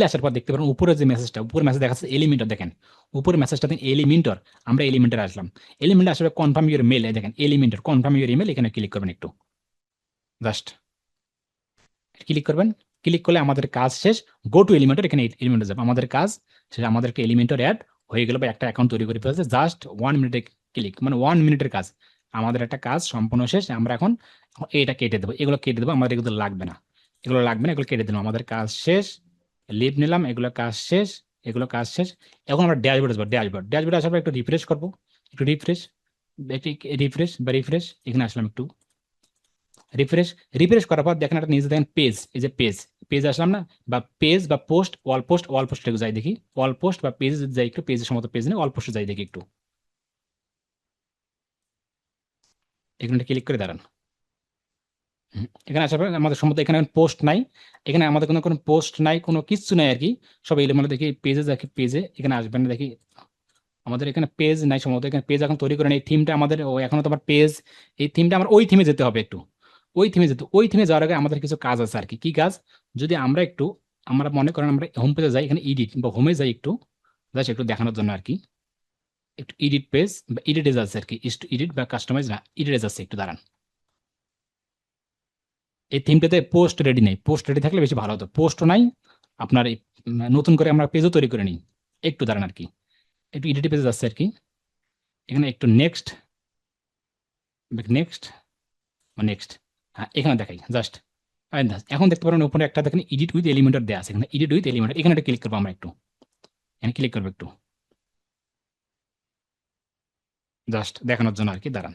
আসার পর দেখতে পারেন উপরে যে মেসেজটা, উপরে মেসেজ দেখাচ্ছে এলিমেন্টর, দেখেন উপরে মেসেজটা দেখেন এলিমেন্টর, আমরা এলিমেন্টরে আসলাম। এলিমেন্টে আসলে কনফার্ম ইউর মেল, দেখেন এলিমেন্টর কনফার্ম ইউর ইমেল, এখানে ক্লিক করবেন একটু, জাস্ট ক্লিক করবেন। ক্লিক করলে আমাদের কাজ শেষ। গো টু এলিমেন্টর, এখানে এলিমেন্টর যাবে, আমাদের কাজ শেষ, আমাদেরকে এলিমেন্টর অ্যাড হয়ে গেল বা একটা অ্যাকাউন্ট তৈরি করে ফেলছে, জাস্ট 1 মিনিটে ক্লিক, মানে 1 মিনিটের কাজ। আমাদের একটা কাজ সম্পূর্ণ শেষ। আমরা এখন এটা কেটে দেবো, এগুলো কেটে দেবো, আমাদের এগুলো লাগবে না, এগুলো কেটে দিলাম, আমাদের কাজ শেষ। লিভ নিলাম, এগুলো কাজ শেষ, এগুলো কাজ শেষ। এখন আমরা ড্যাশবোর্ডে যাবো, ড্যাশবোর্ডে আসার পর একটু রিফ্রেশ করবো, একটু রিফ্রেশ, রিফ্রেশ, এখানে আসলাম একটু রিফ্রেশ। রিফ্রেশ করার পর দেখেন একটা নিচে দেখেন পেজ, এই যে পেজ আসলাম না, বা পেজ বা পোস্ট, ওয়াল পোস্ট যাই দেখি, ওয়াল পোস্ট বা পেজ যাই একটু, পেজের সমস্ত পেজ নেই, ওয়াল পোস্টে যাই দেখি একটু, এখানে ক্লিক করে দাঁড়ান। এখানে আসার পর আমাদের সম্ভবত এখানে পোস্ট নাই, এখানে আমাদের কোনো কোনো পোস্ট নাই, কোনো কিচ্ছু নাই আর কি, সব এলিমেন্ট দেখি পেজে, দেখি পেজে এখানে আসবেন দেখি, আমাদের এখানে পেজ নাই সম্ভবত, এখানে পেজ এখন তৈরি করেন, এই থিমটা আমাদের ও এখনো তোমার পেজ, এই থিমটা আমার ওই থিমে যেতে হবে একটু, ওই থিমে যাওয়ার আগে আমাদের কিছু কাজ আছে আর কি। কি কাজ? যদি আমরা একটু, আমরা মনে করেন আমরা হোম পেজে যাই, এখানে এডিট বা হোমে যাই একটু, জাস্ট একটু দেখানোর জন্য আর কি, একটু এডিট পেজ বা এডিটে যাচ্ছে আর কি, এডিট বা কাস্টমাইজ না, এডিটে যাচ্ছে, একটু দাঁড়ান। এই থিমটাতে পোস্ট রেডি নেই, পোস্ট রেডি থাকলে বেশি ভালো হতো, পোস্টও নাই আপনার এই, নতুন করে আমরা পেজও তৈরি করে নিই, একটু দাঁড়ান আর কি, একটু এডিট পেজে যাচ্ছে আর কি, এখানে একটু নেক্সট, নেক্সট নেক্সট, হ্যাঁ এখানে দেখাই জাস্ট। এখন দেখতে পারেন উপরে একটা দেখেন এডিট উইথ এলিমেন্টর দেওয়া আছে, এখানে এডিট উইথ এলিমেন্টর, এখানে একটা ক্লিক করবো আমরা একটু, এখানে ক্লিক করবো একটু, জাস্ট দেখানোর জন্য আর কি, দাঁড়ান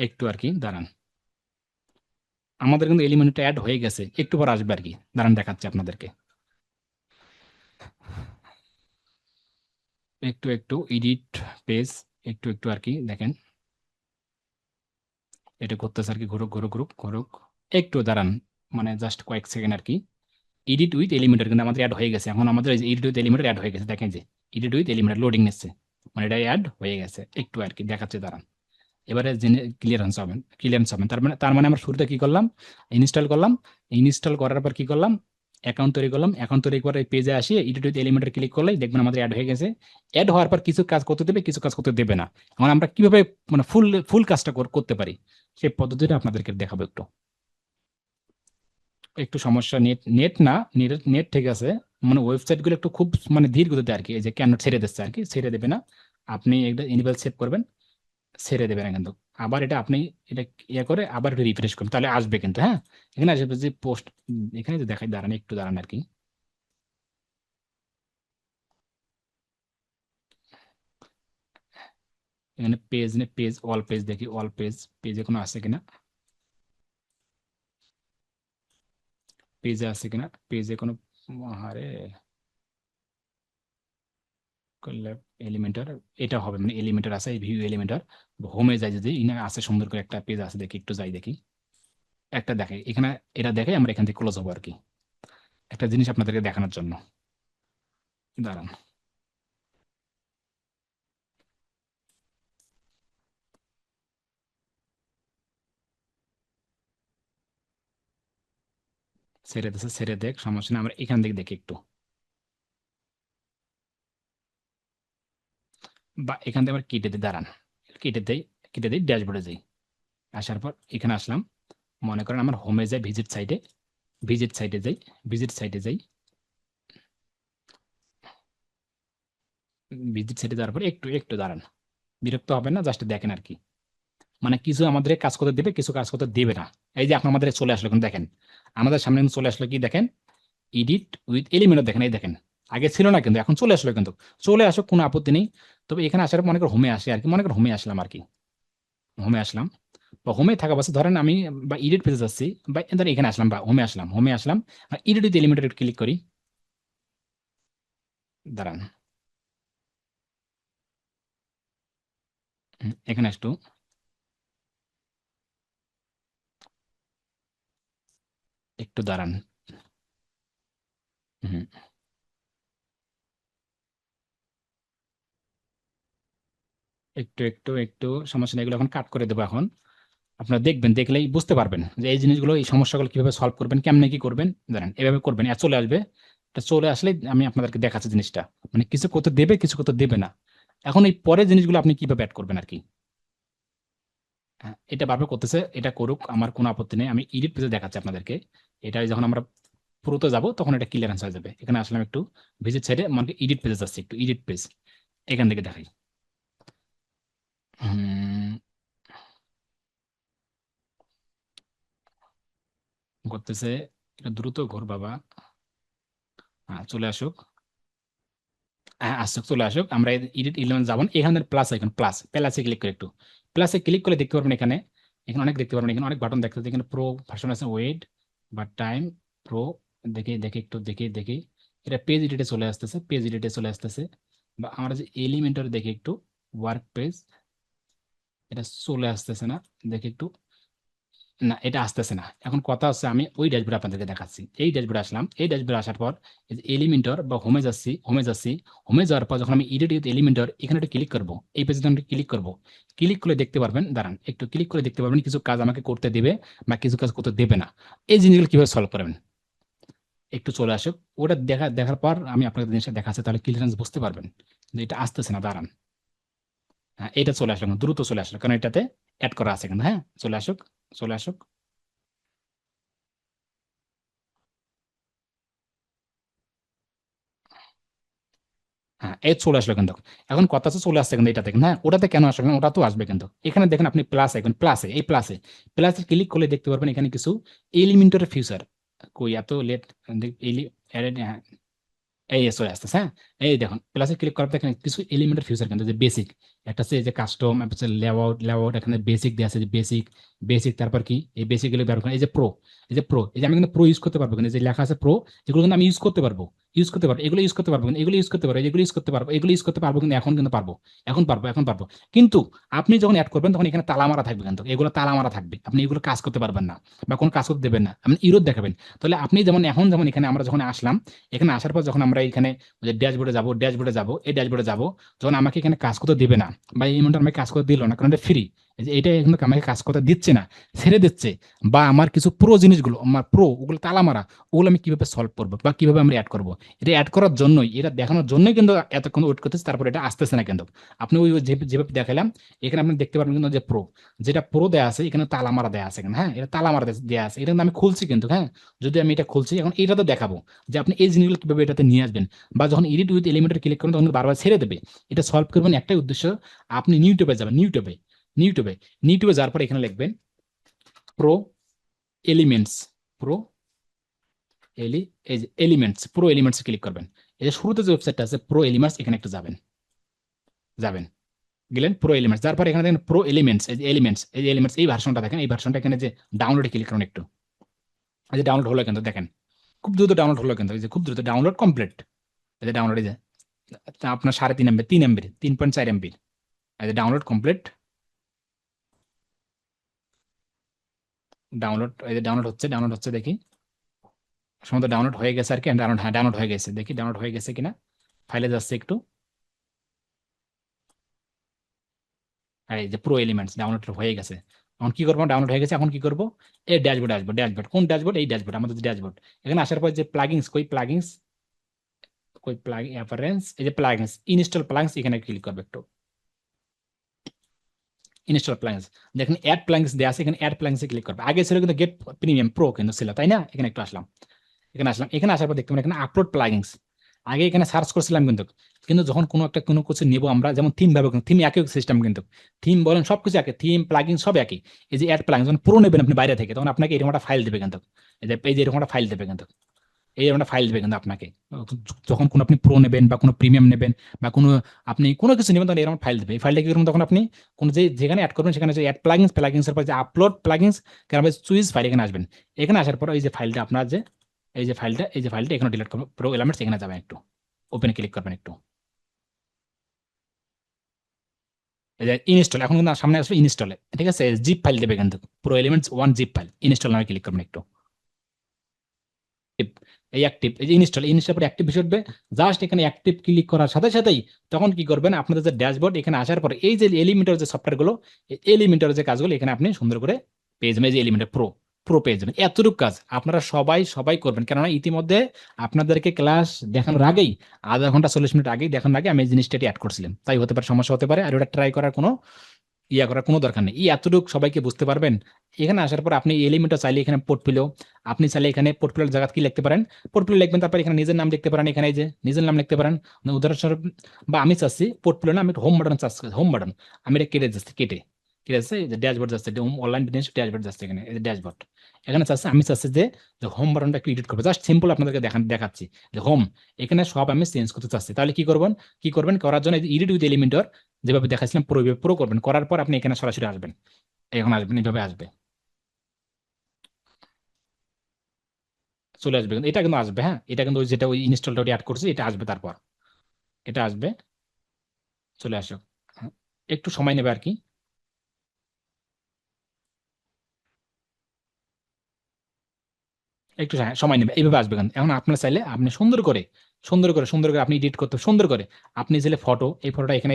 একটু আর কি, দাঁড়ান। আমাদের কিন্তু এলিমেন্টটা অ্যাড হয়ে গেছে, একটু পর আসবে আর কি, দাঁড়ান দেখাচ্ছি আপনাদেরকে, একটু এডিট পেজ, একটু আর কি দেখেন, এটা করতেছে আর কি, ঘুরুক, একটু দাঁড়ান, মানে জাস্ট কয়েক সেকেন্ড আর কি। এডিট উইথ এলিমেন্টর কিন্তু আমাদের অ্যাড হয়ে গেছে, এখন আমাদের এডিট উইথ এলিমেন্টর অ্যাড হয়ে গেছে, দেখেন যে এডিট উইথ এলিমেন্টর লোডিং নিচ্ছে, মানে এটা অ্যাড হয়ে গেছে, একটু আর কি দেখাচ্ছে, দাঁড়ান। এবারে জেনে ক্লিয়ারেন্স হবেন, তার মানে আমরা শুরুতে কি করলাম, ইনস্টল করলাম, ইনস্টল করার পর কি করলাম, অ্যাকাউন্ট তৈরি করলাম, অ্যাকাউন্ট তৈরি করে পেজে আসি, এডিট উইথ এলিমেন্টর ক্লিক করলেই দেখবেন আমাদের অ্যাড হয়ে গেছে। অ্যাড হওয়ার পর কিছু কাজ করতে দেবে, কিছু কাজ করতে দেবে না। এখন আমরা কিভাবে মানে ফুল কাজটা করতে পারি, সেই পদ্ধতিটা আপনাদেরকে দেখাবো একটু। একটু সমস্যা, নেট না, নেট ঠিক আছে, মানে ওয়েবসাইট গুলো একটু খুব মানে ধীর গতিতে আর কি, এই যে কেন ছেড়ে দিচ্ছে আর কি, ছেড়ে দেবে না। আপনি একটা ইনিশিয়াল সেভ করবেন, ছেড়ে দেবে না কিন্তু, আবার এটা আপনি এটা ইয়ে করে আবার একটু রিফ্রেশ করবেন, তাহলে আসবে কিন্তু, হ্যাঁ এখানে আসবে যে পোস্ট, এখানে যে দেখাই, দাঁড়ান একটু দাঁড়ান আর কি, এখানে পেজ নে, পেজ অল পেজ দেখি, অল পেজ, পেজে কোনো আছে কিনা, পেজে আছে কিনা, পেজে কোনো, আরে করলে এলিমেন্টার, এটা হবে মানে এলিমেন্টার আছে, এই ভিউ এলিমেন্টার, হোমে যাই যদি ইনা আছে সুন্দর করে একটা পেজ আছে দেখি, একটু যাই দেখি, একটা দেখাই এখানে, এটা দেখাই আমরা এখান থেকে ক্লোজ হবো আর কি, একটা জিনিস আপনাদেরকে দেখানোর জন্য, দাঁড়ান ছেড়ে দিচ্ছে, ছেড়ে দেখ সমস্যা নেই, আমরা এখান থেকে দেখি একটু, বা এখান থেকে আমরা কেটে দিই, দাঁড়ান কেটে দিই ড্যাশবোর্ডে যাই, আসার পর এখানে আসলাম, মনে করেন আমার হোমে যাই, ভিজিট সাইটে যাই, ভিজিট সাইটে যাই, ভিজিট সাইটে যাওয়ার পর একটু দাঁড়ান, বিরক্ত হবে না, জাস্ট দেখেন আর কি, মানে কিছু আমাদের কাজ করতে দেবে, কিছু কাজ করতে দেবে না। এই যে আপনার আমাদের চলে আসলো কিন্তু দেখেন, আমাদের সামনে কিন্তু চলে আসলো কি দেখেন, এডিট উইথ এলিমেন্টর, দেখেন এই দেখেন, আগে ছিল না কিন্তু এখন চলে আসলো কিন্তু, চলে আসো কোনো আপত্তি নেই। তবে এখানে আসার পর মনে কর হোমে আসে আর কি, মনে কর হোমে আসলাম আর কি, হোমে আসলাম, বা হোমে থাকা অবস্থা ধরেন আমি বা এডিট পেজে যাচ্ছি, বা ধরেন এখানে আসলাম বা হোমে আসলাম, এডিট উইথ এলিমেন্টর ক্লিক করি। দাঁড়ান, এখানে একটু একটু দাঁড়ান। হুম, একটু সমস্যা নেই, এগুলো এখন কাট করে দেবো এখন। আপনারা দেখবেন, দেখলেই বুঝতে পারবেন যে এই জিনিসগুলো, এই সমস্যাগুলো কিভাবে সলভ করবেন, কেমনে কি করবেন। জানেন এভাবে করবেন, চলে আসবে। এটা চলে আসলে আমি আপনাদেরকে দেখাচ্ছি জিনিসটা, মানে কিছু করতে দেবে, কিছু করতে দেবে না। এখন এই পরের জিনিসগুলো আপনি কিভাবে অ্যাড করবেন আর কি। হ্যাঁ, এটা বারবার করতেছে, এটা করুক, আমার কোনো আপত্তি নেই। আমি এডিট পেজে দেখাচ্ছি আপনাদেরকে। এটা যখন আমরা পুরোতে যাব তখন এটা ক্লিয়ারেন্স হয়ে যাবে। এখানে আসলাম একটু, ভিজিট ছেড়ে মানে এডিট পেজে যাচ্ছি, একটু এডিট পেজ, এখান থেকে দেখাই। হুম, করতেছে, এটা দ্রুত ঘোর বাবা। হ্যাঁ, চলে আসুক। হ্যাঁ, আসুক, চলে আসুক। আমরা এডিট ইলেভেন যাবো না। এখানে প্লাস, এখন প্লাসে ক্লিক করে একটু, প্লাসে ক্লিক করে দেখতে পারবেন এখানে, এখানে অনেক দেখতে পারবেন, এখানে অনেক বাটন দেখতে পাচ্ছেন। এখানে প্রো ভার্সন আছে, ওয়েট বা টাইম প্রো। দেখে দেখে একটু দেখে দেখে, এটা পেজ এডিটে চলে আসতেছে, পেজ এডিটে চলে আসতেছে। বা আমরা যে এলিমেন্টর দেখে একটু, ওয়ার্ক পেজ, এটা চলে আসতেছে না, দেখে একটু। না, এটা আসতেছে না। এখন কথা হচ্ছে, আমি ওই ড্যাশবোর্ড আপনাদেরকে দেখাচ্ছি। এই ড্যাশবোর্ডে আসলাম, এই ড্যাশবোর্ডে আসার পর এই যে এলিমেন্টর বা হোমে যাচ্ছি। হোমে যাওয়ার পর যখন আমি এডিট উইথ এলিমেন্টর এখানে একটু ক্লিক করবো, এই পেজে আমি ক্লিক করবো। ক্লিক করে দেখতে পারবেন, দাঁড়ান একটু ক্লিক করে দেখতে পারবেন কিছু কাজ আমাকে করতে দেবে বা কিছু কাজ করতে দেবে না। এই জিনিসগুলো কিভাবে সলভ করবেন, একটু চলে আসুক। ওটা দেখার পর আমি আপনাদের জিনিসটা দেখাচ্ছি, তাহলে ক্লিয়ারেন্স বুঝতে পারবেন যে এটা আসতেছে না। দাঁড়ান, হ্যাঁ, এটা চলে আসলো, দ্রুত চলে আসলো, কারণ এটাতে অ্যাড করা আছে কিন্তু। হ্যাঁ, চলে আসুক, চলে আসুক। হ্যাঁ, এই চলে আসলো কিন্তু। এখন কথা হচ্ছে, চলে আসছে কিন্তু এটা দেখেন। হ্যাঁ, ওটাতে কেন আসবে না, ওটা তো আসবে কিন্তু। এখানে দেখেন আপনি প্লাস, এখন প্লাসে ক্লিক করলে দেখতে পারবেন এখানে কিছু এলিমেন্টারি ফিউচার। কই এত লেট, এলি এই চলে আসতেছে। হ্যাঁ, এই দেখুন প্লাসে ক্লিক করার পর এখানে কিছু এলিমেন্টের ফিউচার কিন্তু, যে বেসিক একটা আছে, এই যে কাস্টম, লেআউট এখানে বেসিক দেওয়া আছে, যে বেসিক তারপর কি এই বেসিক গুলো ব্যবহার করেন। এই যে আমি কিন্তু প্রো ইউজ করতে পারবো, কিন্তু এই যে লেখা আছে প্রো, এগুলো কিন্তু আমি ইউজ করতে পারবো, এগুলো ইউজ করতে পারবো, এগুলো ইউজ করতে পারবো, এগুলো ইউজ করতে পারবো, এগুলো ইউজ করতে পারবো, কিন্তু এখন কিন্তু পারবো, এখন পারবো। কিন্তু আপনি যখন অ্যাড করবেন তখন এখানে তালা মারা থাকবে, কিন্তু এগুলো তালা মারা থাকবে, আপনি এগুলো কাজ করতে পারবেন না বা কোনো কাজ করতে দেবেন না, আপনি ইরোদ দেখাবেন। তাহলে আপনি যেমন এখন, যেমন এখানে আমরা যখন আসলাম, এখানে আসার পর যখন আমরা এখানে যে ড্যাশবোর্ডে যাব, এই ড্যাশবোর্ডে যাব, যখন আমাকে এখানে কাজ করতে দিবে না বা এই এমাউন্ট আমাকে কাজ করতে দিল না, কারণ এটা ফ্রি, এটা কিন্তু আমাকে কাজ করতে দিচ্ছে না, ছেড়ে দিচ্ছে, বা আমার কিছু প্রো জিনিসগুলো, আমার প্রো ওগুলো তালা মারা, ওগুলো আমি কিভাবে সলভ করবো বা কিভাবে আমরা অ্যাড করবো, এটা অ্যাড করার জন্যই, এটা দেখানোর জন্যই কিন্তু এতক্ষণ ওয়েট করতেছে, তারপর এটা আসতেছে না কিন্তু। আপনি ওই যেভাবে দেখালাম, এখানে আপনি দেখতে পারবেন কিন্তু যে প্রো, যেটা প্রো দেওয়া আছে এখানে তালা মারা দেওয়া আছে, হ্যাঁ, এটা তালা মারা দেওয়া আছে, এটা কিন্তু আমি খুলছি কিন্তু। হ্যাঁ, যদি আমি এটা খুলছি এখন, এটা তো দেখাবো যে আপনি এই জিনিসগুলো কিভাবে এটাতে নিয়ে আসবেন। বা যখন এডিট উইথ এলিমেন্টে ক্লিক করবেন তখন কিন্তু বারবার ছেড়ে দেবে। এটা সলভ করবেন একটাই উদ্দেশ্য, আপনি ইউটিউবে যাবেন, ইউটিউবে ইউটিউবে যাওয়ার পর এখানে লিখবেন প্রো এলিমেন্টস, প্রো এলি এই যে এলিমেন্টস, প্রো এলিমেন্টস ক্লিক করবেন। এই যে শুরুতে যে ওয়েবসাইটটা আছে প্রো এলিমেন্টস, এখানে একটু যাবেন, গেলেন প্রো এলিমেন্টস, তারপর এখানে দেখেন প্রো এলিমেন্টস, এই যে এলিমেন্টস এই ভার্সনটা দেখেন, এই ভার্সনটা এখানে যে ডাউনলোডে ক্লিক করুন একটু। এই যে ডাউনলোড হলো কিন্তু, দেখেন খুব দ্রুত ডাউনলোড হলো কিন্তু, এই যে খুব দ্রুত ডাউনলোড কমপ্লিট। এই যে ডাউনলোড, এই যে আপনার 3.5 MB, 3 MB, 3.4 MB, এই যে ডাউনলোড কমপ্লিট। ডাউনলোড, এই যে ডাউনলোড হচ্ছে দেখি, সম্ভবত ডাউনলোড হয়ে গেছে আর কি। ডাউনলোড, হ্যাঁ ডাউনলোড হয়ে গেছে, দেখি ডাউনলোড হয়ে গেছে কিনা। ফাইলে যাচ্ছে একটু, আর এই যে প্রো এলিমেন্টস ডাউনলোড হয়ে গেছে। এখন কি করবো, ডাউনলোড হয়ে গেছে, এখন কি করবো, এই ড্যাশবোর্ড আসবো। কোন ড্যাশবোর্ড, এই ড্যাশবোর্ড, আমাদের ড্যাশবোর্ড। এখানে আসার পর যে প্লাগিংস, কই প্লাগিং অ্যাপারেন্স, এই যে প্লাগিংস, ইনস্টল প্লাগিংস, এখানে ক্লিক করবে একটু। ইনস্টল প্লাগিংস, দেখেন অ্যাড প্লাগিংস দেওয়া আছে, এখানে অ্যাড প্লাগিংসে ক্লিক করবে। আগে ছিল কিন্তু গেট প্রিমিয়াম প্রো কিন্তু ছিল, তাই না। এখানে একটু আসলাম, এখানে আসার পর দেখতে পাবেন এখানে আপলোড প্লাগিংস। আগে এখানে সার্চ করছিলাম কিন্তু, কিন্তু যখন কোনো কিছু নেবো আমরা, যেমন থিম ভাবে, থিম একই সিস্টেম কিন্তু, থিম বলেন সবকিছু একই, থিম প্লাগিং সব একই। এই যে অ্যাড প্লাগিং যখন পুরো নেবেন আপনি বাইরে থেকে, তখন আপনাকে এরকম একটা ফাইল দেবে কিন্তু, এই যে এরকম একটা ফাইল দেবে কিন্তু, এই একটা ফাইল দেবে কিন্তু আপনাকে যখন কোনো আপনি প্রো নেবেন বা কোনো প্রিমিয়াম নেবেন বা কোনো আপনি কোনো কিছু নেবেন তখন এরকম ফাইল দেবে। এই ফাইলটা কি করবেন তখন আপনি কোনো যেখানে অ্যাড করবেন সেখানে যে অ্যাড প্লাগিংস, প্লাগিংসের পর যে আপলোড প্লাগিংস, তারপরে চুইজ ফাইল, এখানে আসবেন। এখানে আসার পর এই যে ফাইলটা আপনার যে এই যে ফাইলটা এখানে ডিলিট করবেন, প্রো এলিমেন্টস এখানে যাবেন, একটু ওপেনে ক্লিক করবেন একটু। এই যে ইনস্টল, এখন কিন্তু সামনে আসবে ইনস্টলে, ঠিক আছে? জিপ ফাইল দেবে কিন্তু pro elements 1 zip file, install নামে ক্লিক করবেন একটু। এই অ্যাক্টিভ, এই যে ইনস্টল, ইনস্টল পরে অ্যাক্টিভ বেশি উঠবে। জাস্ট এখানে অ্যাক্টিভ ক্লিক করার সাথে সাথেই তখন কি করবেন, আপনাদের যে ড্যাশবোর্ড এখানে আসার পরে এই যে এলিমেন্টার যে সফটওয়্যারগুলো, এলিমেন্টার যে কাজগুলো এখানে আপনি সুন্দর করে পেয়ে যাবেন। এই যে এলিমেন্টার প্রো, প্রো পেয়ে যাবেন। এতটুকু কাজ আপনারা সবাই সবাই করবেন, কেননা ইতিমধ্যে আপনাদেরকে ক্লাস দেখানোর আগেই, আধা ঘন্টা 40 মিনিট আগেই দেখানোর আগে আমি এই জিনিসটাটি অ্যাড করছিলাম, তাই হতে পারে সমস্যা হতে পারে। আর ওটা ট্রাই করার কোনো করার কোনো দরকার নেই। এতটুকু সবাইকে বুঝতে পারবেন। এখানে আসার পর আপনি এলিমেন্টটা চাইলে এখানে পোর্টফোলিও, আপনি চাইলে এখানে পোর্টফোলিওর জায়গা কি লিখতে পারেন, পোর্টফোলিও লিখবেন, তারপর এখানে নিজের নাম লিখতে পারেন, এখানে এই যে নিজের নাম লিখতে পারেন। উদাহরণস্বরূপ, বা আমি চাচ্ছি পোর্টফোলিও না, আমি হোম বাটন চাচ্ছি, হোম বাটন আমি এটা কেটে যাচ্ছি, কেটে যাচ্ছে, যে ড্যাশবোর্ড যাচ্ছে, অনলাইন বিজনেস ড্যাশবোর্ড যাচ্ছে, এখানে এই যে ড্যাশবোর্ড এখানে চাচ্ছে, আমি চাচ্ছি যে হোম বাটনটা একটু এডিট করবো, জাস্ট সিম্পল আপনাদেরকে দেখাচ্ছি যে হোম, এখানে সব আমি চেঞ্জ করতে চাচ্ছি। তাহলে কি করবেন করার জন্য এডিট উইথ এলিমেন্টর যেভাবে দেখাচ্ছিলাম পুরো পুরো করবেন, করার পর আপনি এখানে সরাসরি আসবেন, এখন আসবেন, এইভাবে আসবে, চলে আসবে, কিন্তু এটা কিন্তু আসবে, হ্যাঁ এটা কিন্তু ওই যেটা ওই ইনস্টলটা অ্যাড করছি এটা আসবে, তারপর এটা আসবে, চলে আসো। হ্যাঁ, একটু সময় নেবে আর কি, একটু সময় নেবে, এইভাবে আসবে। কিন্তু এখন আপনার চাইলে আপনি সুন্দর করে আপনি এডিট করতে, সুন্দর করে আপনি চাইলে ফটো, এই ফটোটা এখানে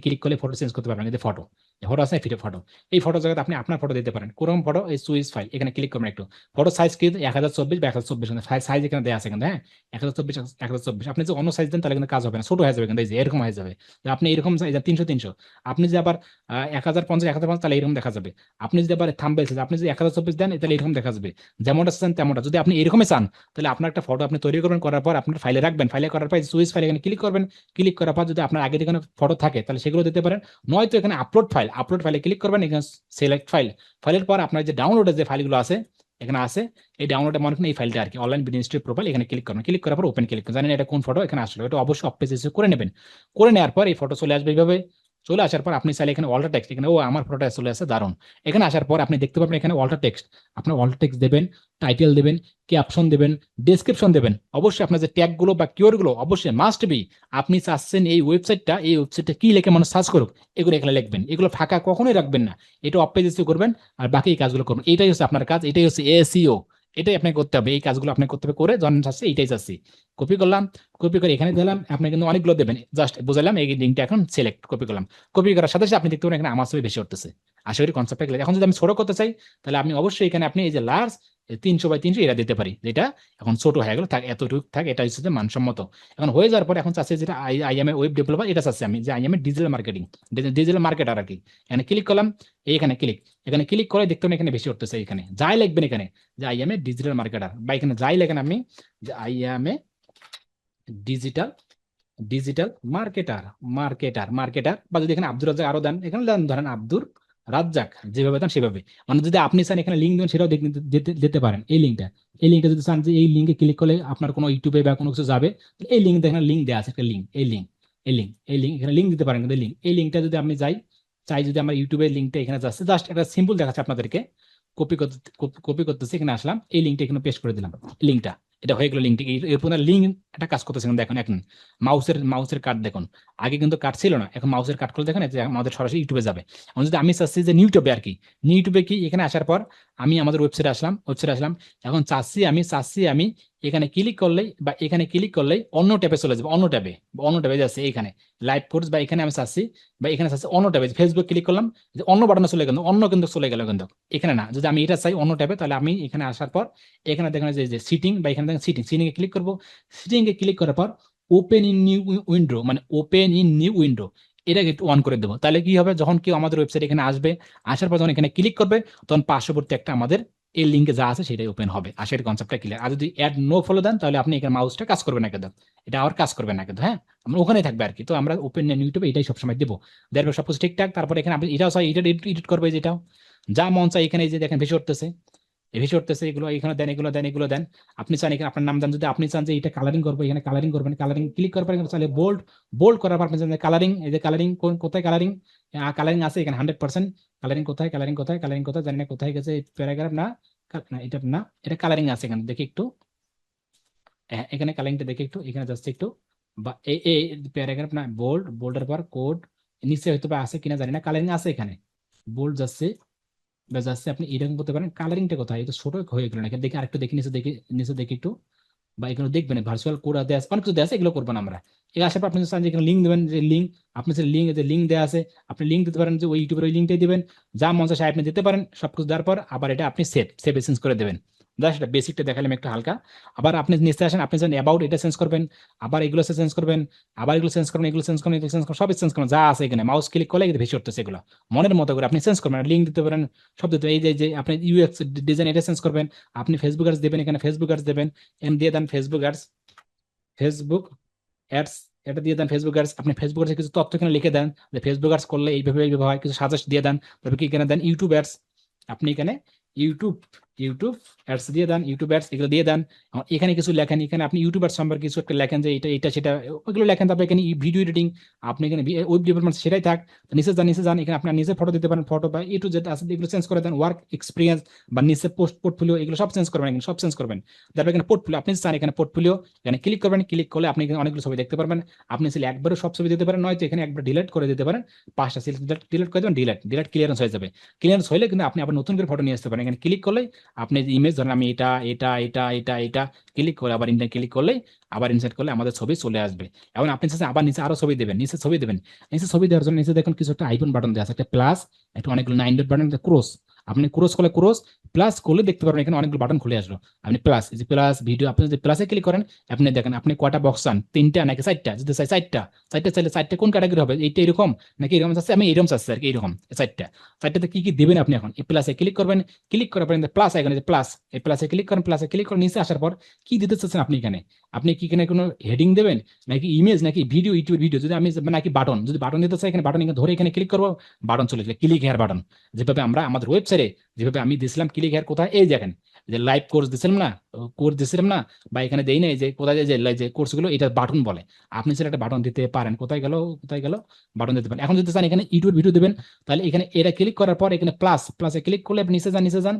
ক্লিক করলে ফটো চেঞ্জ করতে পারবেন। এই যে ফটো, ফটো আছে ফিরে ফটো, এই ফটো জায়গাতে আপনি আপনার ফটো দিতে পারেন, কোরম ফটো, এই সুইচ ফাইল এখানে ক্লিক করবেন একটু। ফটো সাইজ কি 1024 বা 1024, সাইজ এখানে দেওয়া আছে কিন্তু, হ্যাঁ 1024 আপনি যে অন্য সাইজ দেন তাহলে কিন্তু কাজ হবে না, ছোট হয়ে যাবে কিন্তু, এই যে এরকম হয়ে যাবে। যে আপনি এরকম সাইজ 300 আপনি যে আবার 1050 তাহলে এরকম দেখা যাবে। আপনি যদি আবার থাম্বনেল, আপনি যদি 1024 দেন তাহলে এরকম দেখা যাবে। যেমনটা চান তেমনটা, যদি আপনি এরকমই চান তাহলে আপনার একটা ফটো আপনি তৈরি করবেন, করার পর আপনার ফাইলে রাখবেন, ফাইলে করার পর সুইচ ফাইল এখানে ক্লিক করবেন, ক্লিক করার পর যদি আপনার আগে যেখানে ফটো থাকে তাহলে সেগুলো দিতে পারেন। নয়তো এখানে আপলোড ফাইলে ক্লিক করবেন, এখানে সিলেক্ট ফাইল, ফাইলের পর আপনার যে ডাউনলোডের যে ফাইলগুলো আছে এখানে আছে, এই ডাউনলোডে মনে করেন এই ফাইলটা আর কি, অনলাইন বিজনেস প্রোফাইল, এখানে ক্লিক করবেন, ক্লিক করার পর ওপেন ক্লিক করবেন। জানেন এটা কোন ফটো এখানে আসলে, এটা অবশ্যই অফ পেজে করে নেবেন। করে নেওয়ার পর এই ফটো চলে আসবে এইভাবে। চলে আসার পর আপনি চাইলে এখানে অল্টার টেক্সট, এখানে ও আমার ফটোটা চলে আসে, দারুন। এখানে আসার পর আপনি দেখতে পাবেন এখানে অল্টার টেক্সট, আপনার অল্টার টেক্সট দেবেন, টাইটেল দেবেন, ক্যাপশন দেবেন, ডেসক্রিপশন দেবেন। অবশ্যই আপনার যে ট্যাগগুলো বা কিওয়ার্ডগুলো অবশ্যই মাস্ট বি, আপনি চাচ্ছেন এই ওয়েবসাইটটা কি লিখে মানুষ সার্চ করুক, এগুলো এখানে লিখবেন, এগুলো ফাঁকা কখনোই রাখবেন না। এটা অফ পেজে করবেন, আর বাকি এই কাজগুলো করবেন। এটাই হচ্ছে আপনার কাজ, এটাই হচ্ছে এসইও, এটাই আপনাকে করতে হবে, এই কাজগুলো আপনাকে করতে হবে, করে জন চাচ্ছে এইটাই চাচ্ছি। কপি করলাম, কপি করে এখানে দিলাম, আপনি কিন্তু অনেকগুলো দেবেন, জাস্ট বুঝালাম, এই লিঙ্কটা এখন সিলেক্ট কপি করলাম। কপি করার সাথে সাথে আপনি দেখতে পারেন এখানে আমার ছবি বেশি উঠতেছে। আশা করি কনসেপ্টটা ক্লিয়ার। এখন যদি আমি ছোট করতে চাই তাহলে আমি অবশ্যই এখানে আপনি এই যে লার্জ 300 বাই 300 এটা দিতে পারি, যেটা এখন ছোট হয়ে গেল, থাক এতটুকু থাক, এটা হচ্ছে যে মানসম্মত। এখন হয়ে যাওয়ার পরে এখন চাচ্ছি যেটা I am a web developer, এটা চাচ্ছি আমি যে I am a digital marketing, digital marketer আর কি। এখানে ক্লিক করলাম, এইখানে এখানে ক্লিক করে দেখতে পাবেন এখানে বেশি উঠতেছে, এখানে যাই লিখবেন এখানে যে I am a digital marketer, বা এখানে যাই লেখেন আপনি যে I am a digital digital marketer, বা যদি এখানে আব্দুর রাজ্জাক আরো দেন, এখানে দেন ধরেন আব্দুর রাজ্জাক, যেভাবে দেন সেভাবে। মানে যদি আপনি চান এখানে লিঙ্ক দেন সেটাও দিতে পারেন, এই লিঙ্কটা যদি চান যে এই লিঙ্কে ক্লিক করলে আপনার কোনো ইউটিউবে বা কোনো কিছু যাবে, এই লিঙ্ক দেখেন, লিঙ্ক দেওয়া আছে একটা লিঙ্ক, এই লিঙ্ক এখানে লিঙ্ক দিতে পারেন। কিন্তু এই লিঙ্কটা যদি আমি চাই যদি আমার ইউটিউবের লিঙ্কটা এখানে যাচ্ছে, জাস্ট একটা সিম্পল দেখাচ্ছে আপনাদেরকে, কপি করতেছি, এখানে আসলাম, এই লিঙ্কটা এখানে পেস্ট করে দিলাম, লিঙ্কটা এটা হয়ে গেল। লিঙ্কটা এরপর লিঙ্ক একটা কাজ করতেছে কিন্তু, দেখুন এখন মাউসের কাট দেখুন, আগে কিন্তু কাট ছিল না, এখন মাউসের কাট করলে দেখেন যে আমাদের সরাসরি ইউটিউবে যাবে। এখন যদি আমি চাচ্ছি যে ইউটিউবে আর কি, ইউটিউবে কি এখানে আসার পর আমি আমাদের ওয়েবসাইটে আসলাম, এখন চাচ্ছি আমি এখানে ক্লিক করলেই অন্য ট্যাবে চলে যাবে, অন্য ট্যাবে যাচ্ছে, এখানে লাইভ কোর্স, বা এখানে আমি চাচ্ছি, বা এখানে চাচ্ছি অন্য ট্যাবে, ফেসবুক ক্লিক করলাম, যে অন্য বাটনে চলে গেল, অন্য কিন্তু চলে গেল কিন্তু, এখানে না। যদি আমি এটা চাই অন্য ট্যাবে, তাহলে আমি এখানে আসার পর এখানে দেখেন যে সিটিং, বা এখানে দেখেন সিটিং এ ক্লিক করবো। সিটিং এ ক্লিক করার পর ওপেন ইন নিউ উইন্ডো, এটাকে একটু অন করে দেবো। তাহলে কি হবে, যখন কেউ আমাদের ওয়েবসাইট এখানে আসবে, আসার পর যখন এখানে ক্লিক করবে, তখন পার্শ্ববর্তী একটা আমাদের এই লিঙ্কে যা আছে সেটাই ওপেন হবে। আশা করি কনসেপ্টটা ক্লিয়ার। আর যদি অ্যাড নো ফলো দেন তাহলে আপনি এখানে মাউসটা কাজ করবে না কিন্তু, এটা আর কাজ করবে না কিন্তু, হ্যাঁ আমরা ওখানেই থাকবে আর কি। তো আমরা ওপেন ইউটিউবে এটাই সবসময় দেবো, দেখবে সবকিছু ঠিকঠাক। তারপরে এখানে আপনি এটাও চাই, এটা এডিট করবে, যেটাও যা মন চাই এখানে, এই যে দেখেন ভেসে উঠতেছে, ভেসে উঠতেছে, এগুলো এখানে দেন, এগুলো দেন, এগুলো দেন। আপনি চান এখানে আপনার নাম দেন, যদি আপনি চান যে এটা কালারিং করবো, এখানে কালারিং করবেন, কালারিং ক্লিক করার পর এখানে চাইলে বোল্ড, বোল্ড করার পর আপনি চান কালারিং, এই যে কালারিং কোথায় কালারিং, কালারিং আছে এখানে 100%। কালারিং কোথায়, কালারিং কোথায়, কালারিং কোথায় জানি না কোথায় গেছে, প্যারাগ্রাফ না, না এটা না, এটা কালারিং আছে এখানে দেখি একটু। হ্যাঁ, এখানে কালারিংটা দেখি একটু, এখানে জাস্ট একটু, বা এই এই প্যারাগ্রাফ না, বোল্ড, বোল্ডের পর কোড, নিচে হয়তো বা আছে কিনা জানি না, কালারিং আছে এখানে, বোল্ড যাচ্ছে বা যাচ্ছে, আপনি এরকম করতে পারেন। কালারিংটা কোথায়, এটা ছোট হয়ে গেল না, এখানে দেখি আরেকটু দেখি, নিচে দেখি, নিচে দেখি একটু, বা এগুলো দেখবেন ভার্চুয়াল কোড দেওয়া আছে, অনেক কিছু দেওয়া আছে, এগুলো করবেন আমরা। এর আসার পর আপনি চান যে এখানে লিঙ্ক দেবেন, যে লিঙ্ক, আপনি যে লিঙ্ক, যে লিঙ্ক দেওয়া আছে, আপনি লিঙ্ক দিতে পারেন, যে ওই ইউটিউবের ওই লিঙ্কটাই দিবেন, যা মন চায় আপনি দিতে পারেন। সবকিছু দেওয়ার পর আবার এটা আপনি সেভ সেভ এসেন্স করে দেবেন। জাস্ট এটা বেসিকটা দেখালাম একটু হালকা। আবার আপনি নিচে আসেন, আপনি জানেন অ্যাবাউট, এটা চেঞ্জ করবেন, আবার এগুলো চেঞ্জ করবেন, আবার এগুলো চেঞ্জ করবেন, এগুলো চেঞ্জ করবেন, এগুলো চেঞ্জ করবেন, সব চেঞ্জ করবেন, যা আছে এখানে মাউস ক্লিক করলে কিন্তু ভেসে উঠতেছে এগুলো। মনের মতো করে আপনি চেঞ্জ করবেন, লিঙ্ক দিতে পারেন, সব দিতে পারেন। এই যে যে আপনি ইউএক্স ডিজাইন এটা চেঞ্জ করবেন, আপনি ফেসবুক অ্যাডস দেবেন, এখানে ফেসবুক অ্যাডস দেবেন, এম দিয়ে দেন ফেসবুক অ্যাডস, ফেসবুক অ্যাডস, এটা দিয়ে দেন ফেসবুক অ্যাডস। আপনি ফেসবুক অ্যাডস কিছু তথ্য এখানে লিখে দেন, যে ফেসবুক অ্যাডস করলে এইভাবে এইভাবে হয়, কিছু সাজেস্ট দিয়ে দেন। তবে কি এখানে দেন ইউটিউব অ্যাডস, আপনি এখানে ইউটিউব, ইউটিউব অ্যাডস দিয়ে দেন, ইউটিউব অ্যাডস এগুলো দিয়ে দেন। আর এখানে কিছু লেখেন, এখানে আপনি ইউটিউব অ্যাডস সম্পর্কে কিছু একটা লেখেন, যে এটা এটা সেটা, ওইগুলো লেখেন। তারপরে এখানে ভিডিও এডিটিং, আপনি এখানে ওয়েব ডেভেলপমেন্ট সেটাই থাক। তো নিচে যান, নিচে যান, এখানে আপনার নিচে ফটো দিতে পারেন, ফটো বা এ টু জেড আছে, এগুলো চেঞ্জ করে দেন। ওয়ার্ক এক্সপিরিয়েন্স বা নিচে পোস্ট পোর্টফোলিও, এগুলো সব চেঞ্জ করবেন, এখানে সব চেঞ্জ করবেন। তারপরে এখানে পোর্টফোলিও, আপনি চান এখানে পোর্টফোলিও, এখানে ক্লিক করবেন, ক্লিক করলে আপনি এখানে অনেকগুলো ছবি দেখতে পারবেন। আপনি চাইলে একবারে সব ছবি দিতে পারেন, নয়তো এখানে একবার ডিলিট করে দিতে পারেন। 5টা সিলেক্ট ডিলিট করে দেবেন, ডিলিট ডিলিট ক্লিয়ারেন্স হয়ে যাবে। ক্লিয়ারেন্স হলে কিন্তু আপনি আবার নতুন করে ফটো নিয়ে আসতে পারেন। এখানে ক্লিক করলে আপনি ইমেজ ধরেন, আমি এটা এটা এটা এটা এটা ক্লিক করে আবার ইন্টার ক্লিক করলে, আবার ইনসার্ট করলে আমাদের ছবি চলে আসবে। এখন আপনি চাচ্ছেন আবার নিচে আরো ছবি দেবেন, নিচে ছবি দেবেন। নিচে ছবি দেওয়ার জন্য নিচে দেখুন কিছু একটা আইকন বাটন দেওয়া আছে, একটা প্লাস, একটা অনেকগুলো 9 ডট বাটন, ক্রস। আপনি ক্রস করলে ক্রস, প্লাস করলে দেখতে পারবেন এখানে অনেকগুলো বাটন খুলে আসলো। আপনি প্লাস, এই যে প্লাস ভিডিও, আপনি যদি প্লাসে ক্লিক করেন, আপনি দেখেন আপনি কয়টা বক্স চান, 3টা নাকি 4টা, যদি চাই 4টা, 4টা চাইলে 4টা কোন ক্যাটাগরি হবে, এইটা এরকম নাকি এরকম চাচ্ছে, আমি এরকম চাচ্ছি আর কি, এরকম 4টা। 4টাতে কি কি দিবেন আপনি, এখন এই প্লাসে ক্লিক করবেন, ক্লিক করার পর প্লাস আইকনে যে প্লাস, এই প্লাসে ক্লিক করেন, প্লাসে ক্লিক করে নিচে আসার পর কি দিতে চাচ্ছেন আপনি এখানে, আপনি কি এখানে কোনো হেডিং দেবেন, নাকি ইমেজ, নাকি ভিডিও, ইউটিউব ভিডিও, যদি আমি নাকি বাটন, যদি বাটন দিতে চাই এখানে বাটন এখানে ধরে এখানে ক্লিক করবো, বাটন চলে যাবে, ক্লিক হেয়ার বাটন। যেভাবে আমরা আমাদের ওয়েবসাইটে যেভাবে আমি দিছিলাম ক্লিক হেয়ার কোথায়, এই দেখেন যে লাইভ কোর্স দিছিলাম না, কোর্স দিছিলাম না, বা এখানে দেই নাই যে কোথায়, যে কোর্সগুলো এটা বাটন বলে। আপনি সেটা একটা বাটন দিতে পারেন, কোথায় গেল, কোথায় গেল, বাটন দিতে পারেন। এখন যদি চান এখানে ইউটিউব ভিডিও দেবেন, তাহলে এখানে এটা ক্লিক করার পর এখানে প্লাস, প্লাসে ক্লিক করলে আপনি নিচে যান, নিচে যান,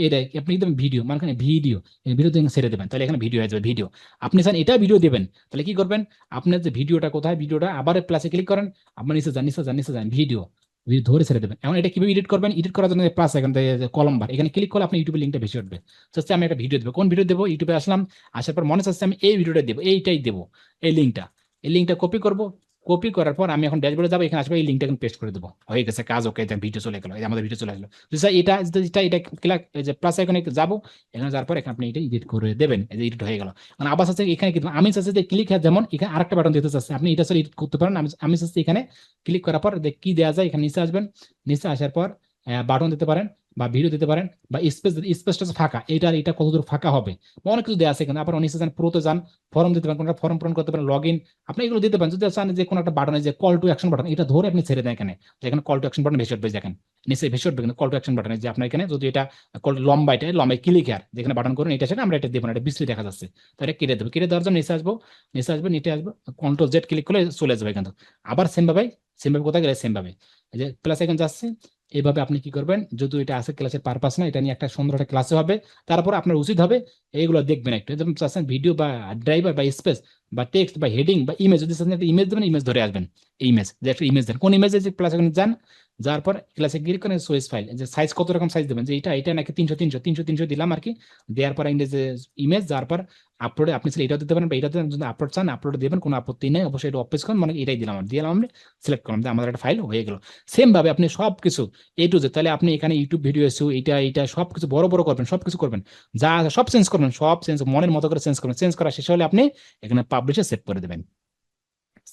এটা আপনি দেবেন ভিডিও, মানে এখানে ভিডিও, ভিডিও ছেড়ে দেবেন, তাহলে এখানে ভিডিও হয়ে যাবে ভিডিও। আপনি চান এটা ভিডিও দেবেন, তাহলে কি করবেন, আপনার যে ভিডিওটা কোথায়, ভিডিওটা আবার প্লাসে ক্লিক করেন, আপনি নিচে যান, নিচে যান, নিচে যান, ভিডিও, ভিডিও ধরে ছেড়ে দেবেন। এখন এটা কিভাবে এডিট করবেন, এডিট করার জন্য প্লাস এখান থেকে কলম বার, এখানে ক্লিক করলে আপনি ইউটিউবের লিঙ্কটা ভেসে উঠবে। চাচ্ছে আমি একটা ভিডিও দেবো, কোন ভিডিও দেবো, ইউটিউবে আসলাম, আসার পর মনে চাচ্ছে আমি এই ভিডিওটা দেবো, এইটাই দেবো, এই লিঙ্কটা, এই লিঙ্কটা কপি করব। কপি করার পর আমি এখন ড্যাশবোর্ডে যাবো, এখানে আসবো, এই লিঙ্কটা এখন পেস্ট করে দেবো, হয়ে গেছে কাজ, ওকে ভিডিও চলে গেলো, এই যে আমাদের ভিডিও চলে আসলো। তো স্যার এটা এটা এটা ক্লিক, এই যে প্লাস এখানে যাবো, এখানে যাওয়ার পর এখানে আপনি এটা এডিট করে দেবেন, এই যে এডিট হয়ে গেল। মানে আবার চাচ্ছে এখানে কিন্তু আমি চাচ্ছি যে ক্লিক, যেমন এখানে আরেকটা বাটন দিতে চাচ্ছি, আপনি এটা এডিট করতে পারেন। আমি আমি চাচ্ছি এখানে ক্লিক করার পর কি দেওয়া যায়, এখানে নিচে আসবেন, নিচে আসার পর বাটন দিতে পারেন, বা ভিডিও দিতে পারেন, বা স্পেস, স্পেসটা ফাঁকা, এটা কতদূর ফাঁকা হবে, বা অনেক কিছু দেওয়া আছে এখানে। আবার নিচে যান, প্রোতে যান, ফর্ম দিতে পারেন, কোনটা ফর্ম পূরণ করতে পারেন, লগ ইন, আপনি এগুলো দিতে পারেন। যদি চান যে কোনো একটা বাটন, যে কল টু অ্যাকশন বাটন, এটা ধরে আপনি ছেড়ে দেন এখানে, যেখানে কল টু অ্যাকশন বাটন ভেসে উঠবে, দেখেন নিচে ভেসে উঠবে কিন্তু কল টু অ্যাকশন বাটন, যে আপনার এখানে যদি এটা কল লম্বা, এটা লম্বাই ক্লিক আর যেখানে বাটন করুন, এটা সেটা আমরা এটা দেবো না, এটা বিশ্রী দেখা যাচ্ছে, তো এটা কেটে দেবো। কেটে দেওয়ার জন্য নিচে আসবো, নিচে আসবো, নিচে আসবো, কন্ট্রোল জেড ক্লিক করলে চলে যাবে কিন্তু। আবার সেম ভাবে, সেম ভাবে কোথায় গেলে সেম ভাবে, এই যে প্লাস এখন যাচ্ছে, এইভাবে আপনি কি করবেন, যদি এটা আছে ক্লাসের পারপাস না, এটা নিয়ে একটা সুন্দর একটা ক্লাসে হবে। তারপর আপনার উচিত হবে এইগুলো দেখবেন একটু, যেমন চাচ্ছেন ভিডিও বা ড্রাইভার বা স্পেস বা টেক্সট বা হেডিং বা ইমেজ, যদি চাচ্ছেন একটা ইমেজ দেবেন, ইমেজ ধরে আসবেন, ইমেজ, যে একটা ইমেজ দেন, কোন ইমেজে, যে ক্লাসে যান, যার পর ক্লাসে গিয়ে করেন সোয়েস ফাইল, যে সাইজ কত রকম সাইজ দেবেন, যে এটা নাকি 300 দিলাম আর কি। দেওয়ার পর ইংরেজি ইমেজ, যার পর আপলোডে আপনি এটাও দিতে পারেন, বা এটা যদি আপলোড চান আপলোড দেবেন, কোনো আপত্তি নেই, অবশ্যই এটা অফিস করেন, মানে এটাই দিলাম, দিলাম আমি সিলেক্ট করলাম, যে আমাদের একটা ফাইল হয়ে গেল। সেম ভাবে আপনি সবকিছু এ টু জেড, তাহলে আপনি এখানে ইউটিউব ভিডিও এসে এটা এটা সবকিছু বড় বড় করবেন, সবকিছু করবেন, যা সব চেঞ্জ করবেন, সব চেঞ্জ মনের মতো করে চেঞ্জ করবেন। চেঞ্জ করা শেষ হলে আপনি এখানে পাবলিশে সেভ করে দেবেন,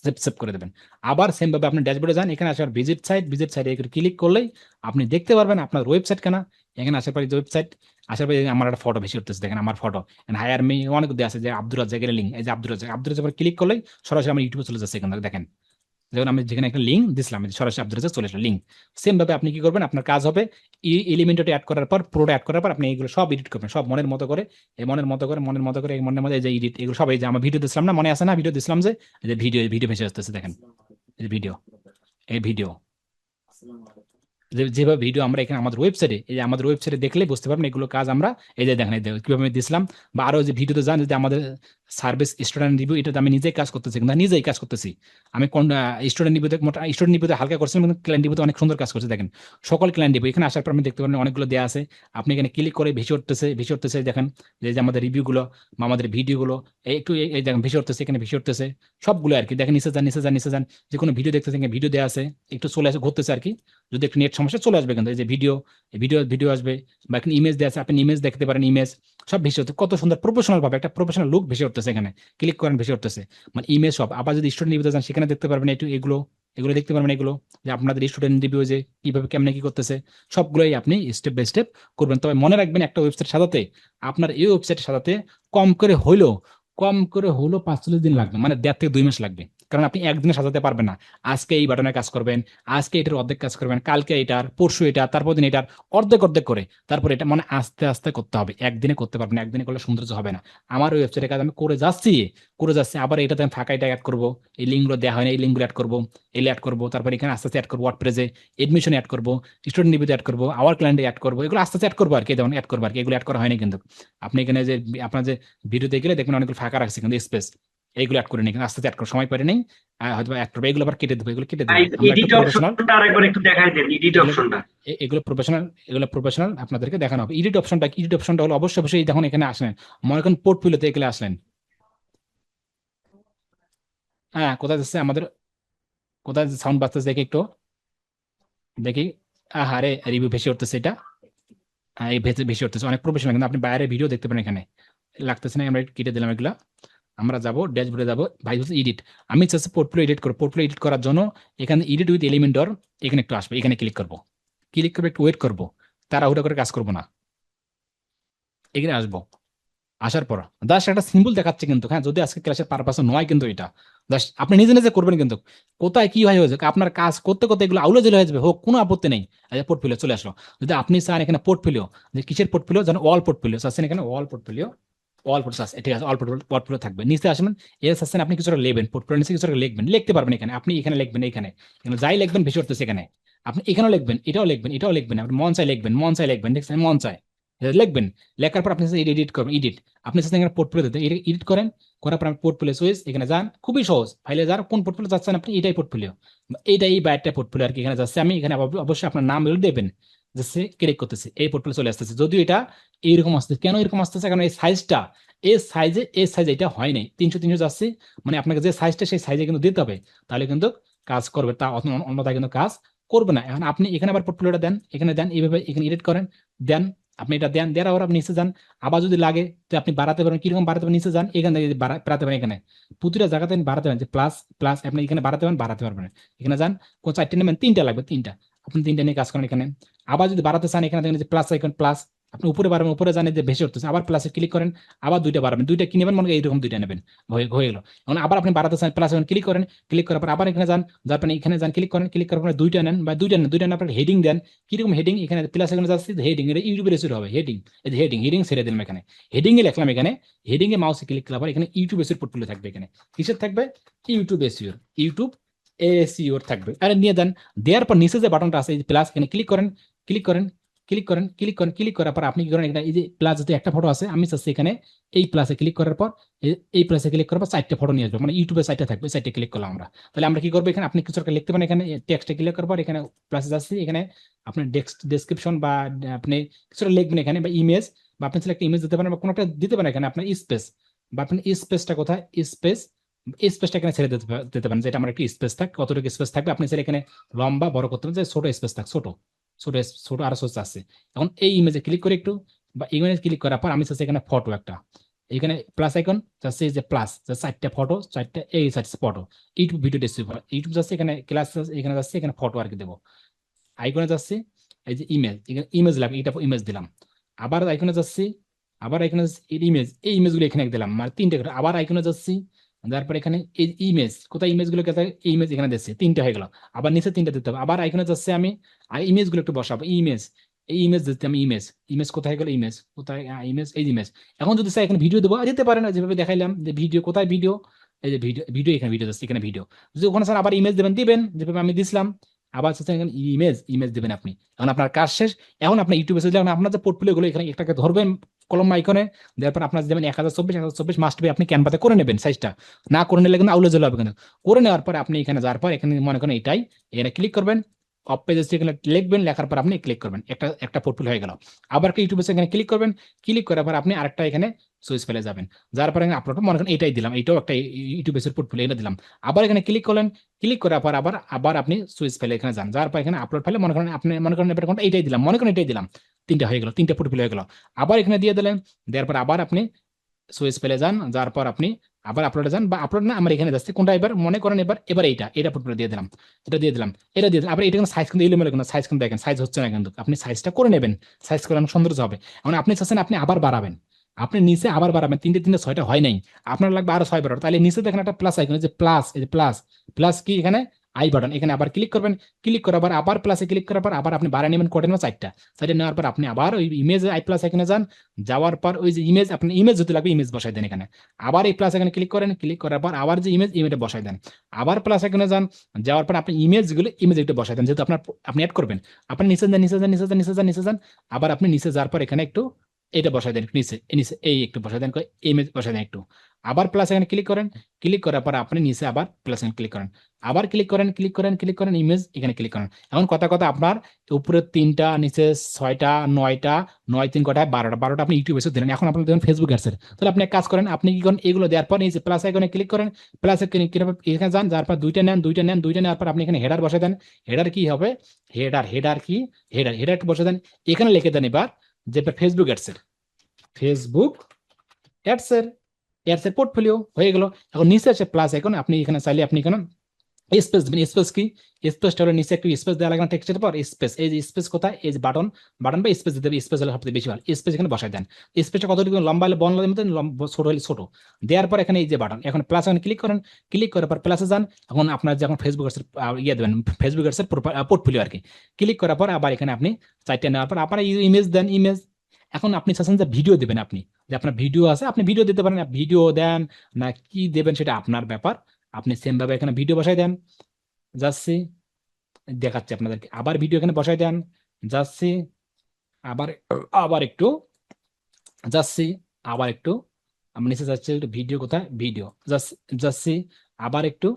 সেভ সেভ করে দেবেন। আবার সেম ভাবে আপনি ড্যাশবোর্ডে যান, এখানে আসার ভিজিট সাইট, ভিজিট সাইটে ক্লিক করলেই আপনি দেখতে পারবেন আপনার ওয়েবসাইট কেনা। এখানে আসার পরে যে ওয়েবসাইট, আসার পরে আমার একটা ফটো ভেসে উঠতেছে, দেখেন আমার ফটো, হায়ার মি অনেক দিয়ে আছে, যে আব্দুর রাজ্জাকের লিঙ্ক, এই যে আব্দুর রাজ্জাক, আব্দুর রাজ্জাক ক্লিক করলেই সরাসরি আমার ইউটিউবে চলে যাচ্ছে, এখানে দেখেন যেমন আমি যেখানে একটা লিঙ্ক দিছিলাম, সরাসরি আপনার কাছে চলে আসলো লিঙ্ক। সেম ভাবে আপনি কি করবেন, আপনার কাজ হবে এলিমেন্টটা অ্যাড করার পর, পুরোটা অ্যাড করার পর আপনি এগুলো সব এডিট করবেন, সব মনের মতো করে, এই মনের মতো করে, মনের মতো করে, এই মনের মতো, এই যে এডিট, এগুলো সব, এই যে আমার ভিডিও দিছিলাম না, মনে আছে না ভিডিও দিছিলাম যে, এই যে ভিডিও, ভিডিও ভেসে আসতেছে দেখেন, এই যে ভিডিও, এই ভিডিও, যেভাবে ভিডিও আমরা এখানে আমাদের ওয়েবসাইটে, এই যে আমাদের ওয়েবসাইটে দেখলে বুঝতে পারবেন এগুলো কাজ আমরা, এই যে দেখেন, এই যে কিভাবে আমি দিছিলাম। বা আরো যে ভিডিওতে যান, যদি আমাদের সার্ভিস স্টুডেন্ট রিভিউ, এটাতে আমি নিজেই কাজ করতেছি, কিন্তু নিজেই কাজ করতেছি আমি। কোন স্টুডেন্ট রিভিউতে, স্টুডেন্ট রিভিউতে হালকা করছিলাম, কিন্তু ক্লায়েন্ট রিভিউতে অনেক সুন্দর কাজ করছে দেখেন। সকল ক্লায়েন্ট রিভিউ এখানে আসার পর আপনি দেখতে পারেন অনেকগুলো দেওয়া আছে। আপনি এখানে ক্লিক করে ভেসে উঠতেছে, ভেসে উঠতেছে দেখেন, যে আমাদের রিভিউগুলো বা আমাদের ভিডিওগুলো, একটু এই দেখেন ভেসে উঠতেছে, এখানে ভেসে উঠতেছে সবগুলো আর কি। দেখেন নিচে যান, নিচে যান, নিচে যান, যে কোনো ভিডিও দেখতেছে, ভিডিও দেওয়া আছে, একটু চলে আসে, ঘুরতেছে আর কি। যদি একটু নেট সমস্যা চলে আসবে, কিন্তু এই যে ভিডিও, ভিডিও, ভিডিও আসবে, বা এখানে ইমেজ দেওয়া আছে, আপনি ইমেজ দেখতে পারেন, ইমেজ সব ভেসে উঠতে কত সুন্দর প্রফেশনাল ভাবে, একটা প্রফেশনাল লুক ভেসে উঠতেছে এখানে। ক্লিক করেন, ভেসে উঠতেছে, মানে ইমেজ সব। আবার যদি স্টুডেন্ট রিভিউ যান, সেখানে দেখতে পারবেন একটু এগুলো, এগুলো দেখতে পারবেন, এগুলো যে আপনাদের স্টুডেন্ট রিভিউ যে কিভাবে কেমনে কি করতেছে, সবগুলোই আপনি স্টেপ বাই স্টেপ করবেন। তবে মনে রাখবেন, একটা ওয়েবসাইট সাজাতে, আপনার এই ওয়েবসাইট সাজাতে কম করে হইলেও, কম করে হলো 45 দিন লাগবে, মানে 1.5 থেকে 2 মাস লাগবে। কারণ আপনি একদিনে সাজাতে পারবেন না। আজকে এই বাটনে কাজ করবেন, আজকে এটার অর্ধেক কাজ করবেন, কালকে এটার, পরশু এটা, তারপর দিন এটার অর্ধেক অর্ধেক করে, তারপর এটা মানে আস্তে আস্তে করতে হবে। একদিনে করতে পারবেন না, একদিনে করলে সৌন্দর্য হবে না। আমার ওই ওয়েবসাইটের কাজ আমি করে যাচ্ছি, করে যাচ্ছি। আবার এটাতে আমি ফাঁকা এটা অ্যাড করবো, এই লিঙ্কগুলো দেওয়া হয় না, এই লিঙ্কগুলো অ্যাড করবো, এগুলো অ্যাড করবো, তারপর এখানে আস্তে আস্তে অ্যাড করবো, ওয়ার্ডপ্রেসে এডমিশন অ্যাড করবো, স্টুডেন্ট রিভিউ অ্যাড করবো, আওয়ার ক্লায়েন্টে অ্যাড করবো, এগুলো আস্তে আস্তে অ্যাড করবো আর কি, যেমন অ্যাড করবো আর কি। এগুলো অ্যাড করা হয়নি কিন্তু। আপনি এখানে যে আপনার যে ভিডিওতে গেলে দেখবেন অনেকগুলো ফাঁকা রাখছে কিন্তু স্পেস, এইগুলো অ্যাড করে নিই, কিন্তু আস্তে আস্তে অ্যাড করার সময় পারি নাই। হয়তো অ্যাড করবো, এগুলো আবার কেটে দেবো, এগুলো কেটে দেবো। আমরা একটা এডিট প্রফেশনাল, অপশনটা আরেকবার একটু দেখাই দেন, এডিট এগুলো অপশনটা। এগুলো প্রফেশনাল, এগুলো প্রফেশনাল আপনাদেরকে দেখানো হবে। এডিট অপশনটা, এডিট অপশনটা হলো অবশ্যই অবশ্যই দেখুন এখানে আসলেন, মনে করেন পোর্টফোলিওতে এগুলো আসলেন। হ্যাঁ, কোথায় যাচ্ছে আমাদের, কোথায় সাউন্ড বাজতেছে দেখি একটু, দেখি। আহারে রিভিউ ভেসে উঠতেছে এটা, এই ভেসে ভেসে উঠতেছে অনেক প্রফেশনাল, কিন্তু আপনি বাইরে ভিডিও দেখতে পারেন এখানে লাগতেছে না। আমরা একটু কেটে দিলাম এগুলা। আমরা যাবো ড্যাশবোর্ডে, যাবো ভাই হচ্ছে এডিট। আমি চাচ্ছি পোর্টফোলিও এডিট করবো, পোর্টফোলিও এডিট করার জন্য এখানে এডিট উইথ এলিমেন্টর, এখানে একটু আসবে, এখানে ক্লিক করবো, ক্লিক করবে, একটু ওয়েট করবো, তাড়াহুড়া করে কাজ করবো না, এখানে আসবো। আসার পর জাস্ট একটা সিম্বল দেখাচ্ছে কিন্তু, হ্যাঁ, যদি আজকে ক্লাসের পারপাস নয় কিন্তু এটা, জাস্ট আপনি নিজে নিজে করবেন কিন্তু। কোথায় কি হয় হয়ে যাবে, আপনার কাজ করতে করতে এগুলো আউলে জেলে হয়ে যাবে, হোক কোনো আপত্তি নেই। পোর্টফোলিও চলে আসলো। যদি আপনি চান এখানে পোর্টফোলিও, যে কিসের পোর্টফোলিও, যেন অল পোর্টফোলিও চাচ্ছেন, এখানে অল পোর্টফোলিও, অল পোর্টফোলিও ঠিক আছে, অল পোর্টফোলিও থাকবে। নিচে আসবেন, এস আসছেন, আপনি কিছু একটা লিখবেন, পোর্টফোলিও নিচে কিছু একটা লিখবেন, লিখতে পারবেন এখানে, আপনি এখানে লিখবেন, এখানে এখানে যাই লিখবেন বেশি করতেছে এখানে। আপনি এখানেও লিখবেন, এটাও লিখবেন, এটাও লিখবেন, আপনি মন চাই লিখবেন, মন চাই লিখবেন, দেখছেন মন চাই লিখবেন। লেখার পর আপনি এডিট করবেন, এডিট, আপনি এখানে পোর্টফোলিও দিতে এডিট করেন, করার পর আপনি পোর্টফোলিও সুইচ এখানে যান, খুবই সহজ, ফাইলে যান, কোন পোর্টফোলিও যাচ্ছেন আপনি, এটাই পোর্টফোলিও, এইটাই বা একটা পোর্টফোলিও আর কি। এখানে যাচ্ছে আমি, এখানে অবশ্যই আপনার নাম এগুলো দেবেন, যাচ্ছে ক্লিক করতেছে, এই পোর্টফোলিও চলে আসতেছে। যদিও এটা এইরকম আসতেছে, কেন এরকম আসতেছে, কারণ এই সাইজটা, এই সাইজে এটা হয় নাই, 300 300 যাচ্ছে, মানে আপনাকে যে সাইজটা সেই সাইজে কিন্তু দিতে হবে, তাহলে কিন্তু কাজ করবে, তা অন্যথায় কিন্তু কাজ করবে না। এখন আপনি এখানে আবার পোর্টফোলিওটা দেন, এখানে দেন, এইভাবে এখানে এডিট করেন, দেন, আপনি এটা দেন, দেওয়ার পর আপনি নিচে যান। আবার যদি লাগে তো আপনি বাড়াতে পারেন, কিরকম বাড়াতে পারেন, নিচে যান, এখান থেকে বাড়াতে পারেন, এখানে প্রতিটা জায়গাতে আপনি বাড়াতে পারেন, যে প্লাস প্লাস আপনি এখানে বাড়াতে পারেন, বাড়াতে পারবেন। এখানে যান, কোন 4টে নেবেন, 3টা লাগবে, 3টা, আপনি 3টা নিয়ে কাজ করেন এখানে। আবার যদি বাড়াতে চান, এখানে দেখেন যে প্লাস আইকন, প্লাস, আপনি উপরে বাড়াবেন, উপরে জানেন যে ভেসে উঠতেছে, আবার প্লাসে ক্লিক করেন, আবার 2টা বাড়াবেন, 2টা কি নেবেন, মনে করেন এইরকম 2টা নেবেন, হয়ে গেল। এখন আবার আপনি বাড়াতে চান, প্লাস আইকন ক্লিক করেন, ক্লিক করার পর আবার এখানে যান, যার পর এখানে যান, ক্লিক করেন, ক্লিক করার পর 2টা নেন, বা 2টা নেন, 2টা নেন, আপনার হেডিং দেন, কিরকম হেডিং, এখানে প্লাস আইকনে যাচ্ছে হেডিং, এটা ইউটিউবের এসে হবে হেডিং, এই যে হেডিং, হেডিং ছেড়ে দিলাম এখানে, হেডিং এ লিখলাম এখানে, হেডিং এ মাউসে ক্লিক করলে আবার এখানে ইউটিউব এসিওর পোর্টফোলিও থাকবে, এখানে কিসের থাকবে, ইউটিউব এসিওর, ইউটিউব এসিওর থাকবে, আরে নিয়ে দেন। দেওয়ার পর নিচে যে বাটনটা আছে, এই প্লাস, এখানে ক্লিক করেন, ক্লিক করেন, ক্লিক করেন, ক্লিক করেন, ক্লিক করার পর আপনি কি করেন, এখানে এই যে প্লাস, যদি একটা ফটো আছে, আমি চাচ্ছি এখানে এই প্লাসে ক্লিক করার পর, এই প্লাসে ক্লিক করার পর 4টে ফটো নিয়ে আসবে, মানে ইউটিউবের সাইটে থাকবে, সাইটে ক্লিক করলাম আমরা। তাহলে আমরা কি করবো, এখানে আপনি কিছু একটা লিখতে পারেন, এখানে টেক্সটে ক্লিক করার পর এখানে প্লাসে যাচ্ছি, এখানে আপনার ডেসক্রিপশন বা আপনি কিছু একটা লিখবেন এখানে, বা ইমেজ, বা আপনি একটা ইমেজ দিতে পারেন, বা কোনো একটা দিতে পারেন এখানে আপনার স্পেস, বা আপনার স্পেসটা কোথায়, স্পেস, স্পেসটা এখানে ছেড়ে দিতে পারেন, যেটা আমার একটু স্পেস থাক, কতটুকু স্পেস থাকবে আপনি ছেড়ে এখানে লম্বা বড় করতে পারেন, যে ছোট স্পেস থাক, ছোট ছোট ছোট আরো সোর্স আছে। এখন এই ইমেজে ক্লিক করে একটু, বা ইমেজে ক্লিক করার পর আমি চাচ্ছি এখানে ফটো একটা, এখানে প্লাস আইকন যাচ্ছে, যে প্লাস 4টে ফটো, 4টে এই 4টে photo, YouTube video description, YouTube যাচ্ছে এখানে, ক্লাস এখানে যাচ্ছে, এখানে ফটো আর কি দেবো, আইকনে যাচ্ছে, এই যে ইমেজ, এখানে ইমেজ লাগবে, এটা ইমেজ দিলাম, আবার আইকনে যাচ্ছি, আবার আইকনে ইমেজ, এই ইমেজগুলো এখানে দিলাম, মানে 3টে করে, আবার আইকনে যাচ্ছি, তারপর এখানে এই ইমেজ, কোথায় ইমেজ গুলো কোথায়, ইমেজ এখানে দিচ্ছে, তিনটা হয়ে গেল। আবার নিচে তিনটা দিতে হবে, আবার এখানে যাচ্ছে আমি ইমেজ গুলো একটু বসাবো, ইমেজ, এই ইমেজ দিতে আমি ইমেজ, ইমেজ কোথায় গেল, ইমেজ কোথায়, ইমেজ, এই ইমেজ। এখন যদি চাই এখানে ভিডিও দেবো, দিতে পারেন, যেভাবে দেখাইলাম যে ভিডিও কোথায়, ভিডিও, এই যে ভিডিও, ভিডিও এখানে ভিডিও যাচ্ছে, এখানে ভিডিও। যদি ওখানে স্যার আবার ইমেজ দেবেন, দিবেন যেভাবে আমি দিছিলাম। আবার হচ্ছে এখানে ইমেজ, ইমেজ দিবেন আপনি। এখন আপনার কাজ শেষ। এখন আপনি ইউটিউবে চলে যাবেন, আপনার যে পোর্টফোলিও গুলো এখানে একটাকে ধরবেন কলম আইকনে, তারপর আপনার যেমন 1024 মাস্ট বি আপনি ক্যানভাতে করে নেবেন সাইজটা। না করে নিলে কিন্তু আউলে জ্বলে হবে কিন্তু। করে নেওয়ার পর আপনি এখানে যাওয়ার পর এখানে মনে করেন এটাই, এখানে ক্লিক করবেন, অফ পেজ এখানে লিখবেন, লেখার পর আপনি ক্লিক করবেন, একটা একটা পোর্টফোলিও হয়ে গেল। আবার কি ইউটিউবে এখানে ক্লিক করবেন, ক্লিক করার পর আপনি আরেকটা এখানে সুইচ ফেলে যাবেন, যার পর এখানে আপলোড মনে করেন এটাই দিলাম, এটাও একটা ইউটিউবে পোর্টফোলিও এটা দিলাম। আবার এখানে ক্লিক করলেন, ক্লিক করার পর আবার আবার আপনি সুইচ ফেলে এখানে যান, যার পর এখানে আপলোড ফেলে মনে করেন আপনি মনে করেন এবার কোনটা এইটাই দিলাম, মনে করেন এটাই দিলাম, তিনটা হয়ে গেল, তিনটা পোর্টফোলিও হয়ে গেল। আবার এখানে দিয়ে দিলেন, দেওয়ার পর আবার আপনি সুইচ পেলে যান, যার পর আপনি আবার আপলোডে যান, বা আপলোড না আমার এখানে যাচ্ছে কোনটা, এবার মনে করেন এবার এবার এটা পুরো দিয়ে দিলাম, এটা দিয়ে দিলাম, এটা দিয়ে দিলাম। আবার এটা কিন্তু সাইজ কিন্তু এলোমেলো, কিন্তু সাইজ কিন্তু দেখেন সাইজ হচ্ছে না, কিন্তু আপনি সাইজটা করে নেবেন, সাইজ করে অনেক সৌন্দর্য হবে। এখন আপনি চাচ্ছেন আপনি আবার বাড়াবেন, আপনি নিচে আবার বাড়াবেন, তিনটে তিনটে ছয়টা হয় নাই, আপনার লাগবে আরো 6 বাড়ানো, তাহলে নিচে দেখেন একটা প্লাস আইকন, যে প্লাস, এই যে প্লাস, প্লাস কি এখানে আই বাটন, এখানে আবার ক্লিক করবেন, ক্লিক করার পর আবার প্লাসে ক্লিক করার পর আবার আপনি বাড়ায় নেবেন, কটেন 4টা, 4টা নেওয়ার পর আপনি আবার ওই ইমেজ আই প্লাস এখানে যান, যাওয়ার পর ওই যে ইমেজ, আপনি ইমেজ যদি লাগবে ইমেজ বসাই দেন এখানে, আবার এই প্লাস এখানে ক্লিক করেন, ক্লিক করার পর আবার যে ইমেজ, ইমেজটা বসাই দেন, আবার প্লাস এখানে যান, যাওয়ার পর আপনি ইমেজগুলো ইমেজ একটা বসাই দেন, যেহেতু আপনার আপনি অ্যাড করবেন, আপনি নিচে যান, নিচে যান, নিচে যান, নিচে যান, নিচে যান, আবার আপনি নিচে যাওয়ার পর এখানে একটু এটা বসাই দেন, নিচে নিচে এই একটু বসাই দেন, ইমেজ বসাই দেন একটু, আবার প্লাস এখানে ক্লিক করেন, ক্লিক করার পর আপনি নিচে আবার প্লাস এখানে ক্লিক করেন, আবার ক্লিক করেন, ক্লিক করেন, ক্লিক করেন, ইমেজ এখানে ক্লিক করেন। এখন কথা কথা আপনার উপরে 3টা, নিচে 6টা, 9টা, 9 3 কটায় 12টা, 12টা আপনি ইউটিউবে এসে দিলেন। এখন আপনি দেখুন ফেসবুক অ্যাডসের, তাহলে আপনি এক কাজ করেন, আপনি কি করেন, এগুলো দেওয়ার পর এই যে প্লাস আইকনে ক্লিক করেন, প্লাস এখানে যান, যার পর দুইটা নেন, দুইটা নেন, দুইটা নেওয়ার পর আপনি এখানে হেডার বসে দেন। হেডার কি হবে, হেডার, হেডার কি, হেডার, হেডার বসে দেন, এখানে লিখে দেন এবার যে ফেসবুক অ্যাডসের, ফেসবুক অ্যাডসের, অ্যাডসের পোর্টফোলিও হয়ে গেল। এখন নিচে আছে প্লাস আইকন, আপনি এখানে চাইলে আপনি এখানে স্পেস দিবেন, স্পেস কি, স্পেসটা হলো নিচে একটু স্পেস দেওয়া লাগে না টেক্সটের পর, স্পেস, এই যে স্পেস কোথায়, এই যে বাটন, বাটন বা স্পেস দিতে হবে, স্পেস হলে সবচেয়ে বেশি ভালো, স্পেস এখানে বসাই দেন। স্পেসটা কতটুকু লম্বা হলে বন মতো, ছোট হলে ছোট, দেওয়ার পর এখানে এই যে বাটন, এখন প্লাস এখানে ক্লিক করেন, ক্লিক করার পর প্লাসে যান, এখন আপনার যখন ফেসবুক ইয়ে দেবেন, ফেসবুক এর পোর্টফোলিও আর কি, ক্লিক করার পর আবার এখানে আপনি 4টা নেওয়ার পর আপনার ইমেজ দেন, ইমেজ। এখন আপনি চাচ্ছেন যে ভিডিও দেবেন, আপনি যে আপনার ভিডিও আছে আপনি ভিডিও দিতে পারেন, ভিডিও দেন না কি দেবেন সেটা আপনার ব্যাপার, আপনি সেম ভাবে এখানে ভিডিও বসাই দেন, যাচ্ছি, দেখাচ্ছি আপনাদেরকে, আবার ভিডিও এখানে বসাই দেন, যাচ্ছি, আবার আবার একটু যাচ্ছি, আবার একটু আমি নিচে যাচ্ছি, একটু ভিডিও কোথায়, ভিডিও যাচ্ছি, আবার একটু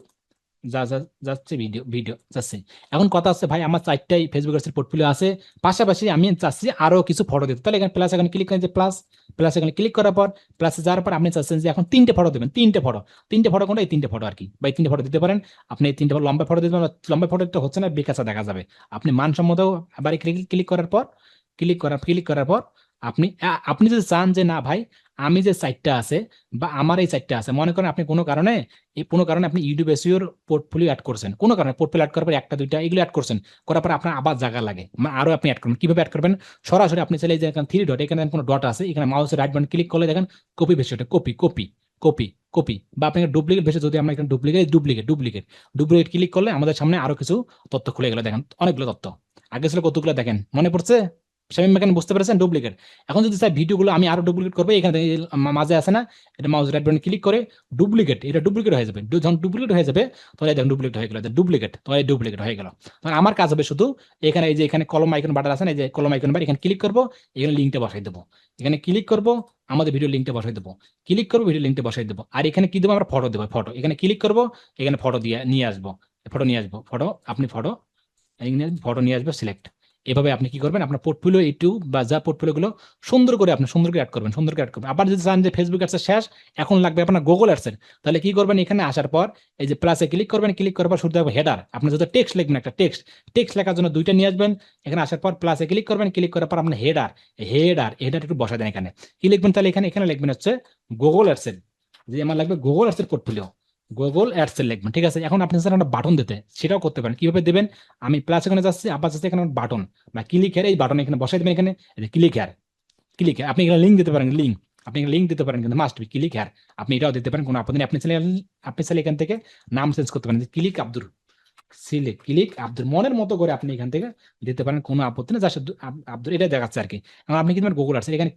যাচ্ছে, ভিডিও, ভিডিও যাচ্ছে। এখন কথা আছে ভাই আমার 4টাই ফেসবুক এর পোর্টফোলিও আছে, পাশাপাশি আমি চাচ্ছি আরো কিছু ফটো দিতে, তাহলে এখানে প্লাস এখানে ক্লিক করেন, যে প্লাস, প্লাস এখানে ক্লিক করার পর প্লাসে যাওয়ার পর আপনি চাচ্ছেন যে এখন 3টে ফটো দেবেন, 3টে ফটো, 3টে ফটো কোনটা, এই 3টে ফটো আর কি, বা এই 3টে ফটো দিতে পারেন। আপনি এই 3টে লম্বা ফটো দিতে পারেন, লম্বা ফটো হচ্ছে না বেকাসা দেখা যাবে, আপনি মানসম্মত আবার ক্লিক করার পর, ক্লিক করার পর আপনি আপনি যদি চান যে না ভাই আমি যে 4টা আছে বা আমার এই 4টা আছে, মনে করেন আপনি কোনো কারণে, এই কোনো কারণে আপনি ইউটিউব এসইওর পোর্টফোলিও অ্যাড করছেন, কোনো কারণে পোর্টফোলিও অ্যাড করার পর একটা দুইটা এগুলো অ্যাড করছেন, করার পর আপনার আবার জায়গা লাগে, মানে আরো আপনি অ্যাড করবেন, কিভাবে অ্যাড করবেন, সরাসরি আপনি চাইলে যে এখানে 3 ডট, এখানে কোনো ডট আছে, এখানে মাউসের রাইট বাটন ক্লিক করলে দেখেন কপি ভেসে, কপি কপি কপি কপি, বা আপনাকে ডুপ্লিকেট ভেসে, যদি আমরা এখানে duplicate duplicate duplicate duplicate click করলে আমাদের সামনে আরো কিছু তথ্য খুলে গেল, দেখেন অনেকগুলো তথ্য, আগে ছিল কতগুলো দেখেন মনে পড়ছে, শামীম মেকান বুঝতে পেরেছেন, ডুপ্লিকেট। এখন যদি চাই ভিডিওগুলো আমি আরো ডুপ্লিকেট করবো, এখানে এই মাঝে আছে না, এটা মাউস রাইট বাটন ক্লিক করে ডুপ্লিকেট, এটা ডুপ্লিকেট হয়ে যাবে, যখন ডুপ্লিকেট হয়ে যাবে তাহলে দেখুন ডুপ্লিকেট হয়ে গেল, ডুপ্লিকেট, তাহলে ডুপ্লিকেট হয়ে গেল। তখন আমার কাজ হবে শুধু এখানে এই যে এখানে কলম আইকন বাটন আছে না, এই যে কলম আইকন বাটন, এখানে ক্লিক করবো, এখানে লিঙ্কটা বসাই দেবো, এখানে ক্লিক করবো, আমাদের ভিডিও লিঙ্কটা বসাই দেবো, ক্লিক করবো, ভিডিও লিঙ্কটা বসাই দেবো, আর এখানে কি দেবো আমরা, ফটো দেবো, ফটো, এখানে ক্লিক করবো, এখানে ফটো দিয়ে নিয়ে আসবো, ফটো নিয়ে আসবো, ফটো, আপনি ফটো, ফটো নিয়ে আসবে সিলেক্ট। এভাবে আপনি কি করবেন, আপনার পোর্টফোলিও ইউটিউব বা যা পোর্টফোলিও গুলো সুন্দর করে আপনি সুন্দর করে অ্যাড করবেন, সুন্দর করে অ্যাড করবেন। আবার যদি চান যে ফেসবুক অ্যাডসের শেষ, এখন লাগবে আপনার গুগল অ্যাডসের, তাহলে কি করবেন, এখানে আসার পর এই যে প্লাসে ক্লিক করবেন, ক্লিক করার পর শুরু হবে হেডার, আপনি যদি টেক্সট লিখবেন, একটা টেক্সট, টেক্সট লেখার জন্য দুইটা নিয়ে আসবেন, এখানে আসার পর প্লাসে ক্লিক করবেন, ক্লিক করার পর আপনি হেডার, হেডার, হেডার একটু বসা দেন, এখানে কি লিখবেন, তাহলে এখানে এখানে লিখবেন হচ্ছে গুগল অ্যাডসের, যে আমার লাগবে গুগল অ্যাডসের পোর্টফোলিও, গুগল অ্যাডস এর লিখবেন, ঠিক আছে। এখন আপনি স্যার একটা বাটন দিতে, সেটাও করতে পারেন, কিভাবে দেবেন, আমি প্লাস এখানে যাচ্ছি, আবার যাচ্ছি এখানে বাটন বা ক্লিক হেয়ার, এই বাটন এখানে বসাই দেবেন, এখানে ক্লিক হেয়ার, ক্লিক হেয়ার, আপনি এখানে লিঙ্ক দিতে পারেন, লিঙ্ক, আপনি লিঙ্ক দিতে পারেন, কিন্তু মাস্ট বি ক্লিক হ্যার। আপনি এটাও দিতে পারেন, কোনো আপনি চাইলে এখান থেকে নাম চেঞ্জ করতে পারেন, ক্লিক আব্দুর, ক্লিক আব্দুর মনের মতো করে আপনি এখান থেকে দিতে পারেন, কোনো আপত্তি না। জাস্ট আব্দুর এটা দেখাচ্ছে আর কি। এখন আপনি কিন্তু গুগল আসছে, এখানে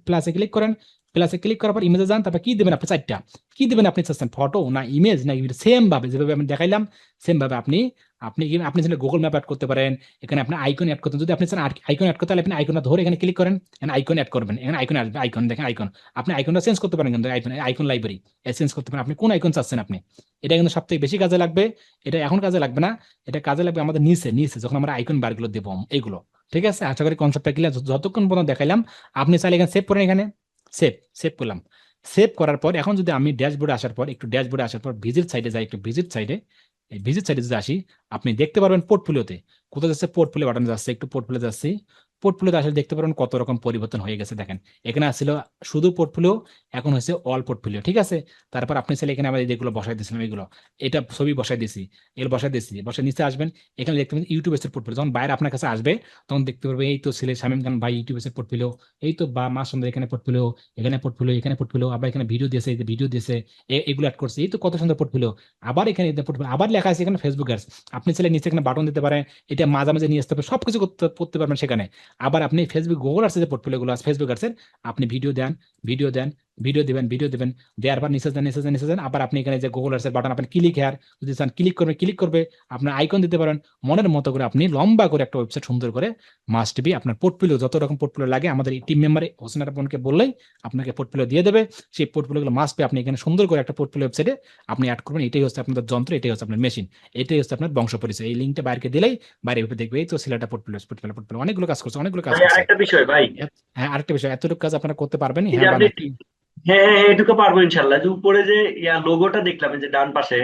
প্লাসে ক্লিক করেন, প্লাসে ক্লিক করার পর ইমেজে যান, তারপর কি দেবেন আপনি চারটা, কি দেবেন আপনি চাচ্ছেন, ফটো না ইমেজ না, সেম ভাবে যেভাবে আমি দেখাইলাম সেম ভাবে আপনি আপনি আপনি চাইলে গুগল ম্যাপ অ্যাড করতে পারেন। এখানে আপনি আইকন অ্যাড করতে, যদি আপনি চান আইকন অ্যাড করতে, তাহলে আপনি আইকনটা ধরে এখানে ক্লিক করেন, এখানে আইকন অ্যাড করবেন, এখানে আইকন আসবে, আইকন দেখেন আইকন, আপনি আইকনটা চেঞ্জ করতে পারেন, কিন্তু আইকন লাইব্রেরি চেঞ্জ করতে পারেন, আপনি কোন আইকন চাচ্ছেন আপনি। এটা কিন্তু সব থেকে বেশি কাজে লাগবে। এটা এখন কাজে লাগবে না, এটা কাজে লাগবে আমাদের নিচে নিচে যখন আমরা আইকন বারগুলো দেবো এইগুলো। ঠিক আছে, আশা করি কনসেপ্টটা ক্লিয়ার। যতক্ষণ পর্যন্ত দেখাইলাম, আপনি চাইলে এখানে সেভ করেন, এখানে সেভ সেভ করলাম। সেভ করার পর এখন যদি আমি ড্যাশবোর্ডে আসার পর, একটু ড্যাশবোর্ডে আসার পর ভিজিট সাইডে যাই, একটু ভিজিট সাইডে, এই ভিজিট সাইডে যদি আসি, আপনি দেখতে পারবেন পোর্টফোলিওতে কোথায় যাচ্ছে, পোর্টফোলিও বাটন যাচ্ছে, একটু পোর্টফোলিও যাচ্ছি, পোর্টফোলিওতে আসলে দেখতে পারবেন কত রকম পরিবর্তন হয়ে গেছে। দেখেন এখানে আসছিল শুধু পোর্টফোলিও, এখন হচ্ছে অল পোর্টফোলিও। ঠিক আছে, তারপর আপনি চাইলে এখানে আবার যেগুলো বসাই দিয়েছিলাম এগুলো, এটা ছবি বসাই দিয়েছি, এগুলো বসাই দিয়েছি, বসাই নিচে আসবেন, এখানে দেখতে পাবেন ইউটিউব এর পোর্টফোলিও। যখন বাইরে আপনার কাছে আসবে তখন দেখতে পারবে এই তো ছেলে শামীম খান ভাই ইউটিউব এর পোর্টফোলিও, এই তো বা মা সুন্দর এখানে পোর্টফোলিও, এখানে পোর্টফোলিও, এখানে পোর্টফোলিও, আবার এখানে ভিডিও দিয়েছে, এই যে ভিডিও দিয়েছে, এগুলো অ্যাড করছে, এই তো কত সুন্দর পোর্টফোলিও। আবার এখানে পোর্টফোলিও আবার লেখা আছে এখানে ফেসবুক অ্যাডস, আপনি চাইলে নিচে এখানে বাটন দিতে পারেন, এটা মাঝামাঝি নিয়ে আসতে পারবেন, সবকিছু করতে পারবেন সেখানে। আবার আপনি ফেসবুক গুগল আর্টসের যে পোর্টফোলিও গুলো আছে ফেসবুক আর্টসের, আপনি ভিডিও দেন, ভিডিও দেন, ভিডিও দিবেন, দেওয়ার পর নিচে যান, নিচে যান, নিচে যান, আবার আপনি এখানে যে গুগল আর্টসের বাটন আপনি ক্লিক হেয়ার যদি চান ক্লিক করবে, আপনার আইকন দিতে পারেন, মনের মতো করে আপনি লম্বা করে একটা ওয়েবসাইট সুন্দর করে মাস্ট বি আপনার পোর্টফোলিও যত রকম পোর্টফোলিও লাগে আমাদের টিম মেম্বার হোসেন আরাপনকে বললেই আপনাকে পোর্টফোলিও দিয়ে দেবে। সেই পোর্টফোলিও গুলো মাস্ট বি আপনি এখানে সুন্দর করে একটা পোর্টফোলিও ওয়েবসাইটে আপনি অ্যাড করবেন। এটাই হচ্ছে আপনাদের যন্ত্র, এটাই হচ্ছে আপনার মেশিন, এটাই হচ্ছে আপনার বংশ পরিচয়। এই লিঙ্কটা বাইরে দিলেই বাইরে দেখবে এই তো সিলেটা পোর্টফোলিও, পোর্টফোলিও অনেকগুলো কাজ করছে, অনেকগুলো কাজ ভাই করছে। আরেকটা বিষয় ভাই, হ্যাঁ আরেকটা বিষয়, এতটুকু কাজ আপনারা করতে পারবেন? এই যে হ্যাঁ বা আপনি, নাকি? হ্যাঁ হ্যাঁ হ্যাঁ, এটুকু পারবো ইনশাল্লাহ। যে উপরে যে লোগোটা দেখলাম এই যে ডান পাশে,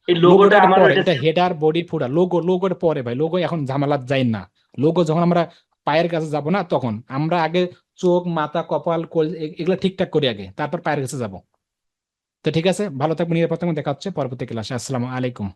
এই লোগোটা লোগোটা এটা আমার পরে, ওইটা এটা হেডার বডি ফুটা, লোগোর পরে ভাই, লোগো এখন ঝামেলা যাই না। লোগো যখন আমরা পায়ের কাছে যাব না, তখন আমরা আগে চোখ মাথা কপাল এগুলো ঠিকঠাক করি আগে, তারপর পায়ের কাছে যাব। তো ঠিক আছে, ভালো থাকবেন, নিরাপদ থাকবেন, দেখা হচ্ছে পরবর্তী ক্লাসে। আসসালামু আলাইকুম।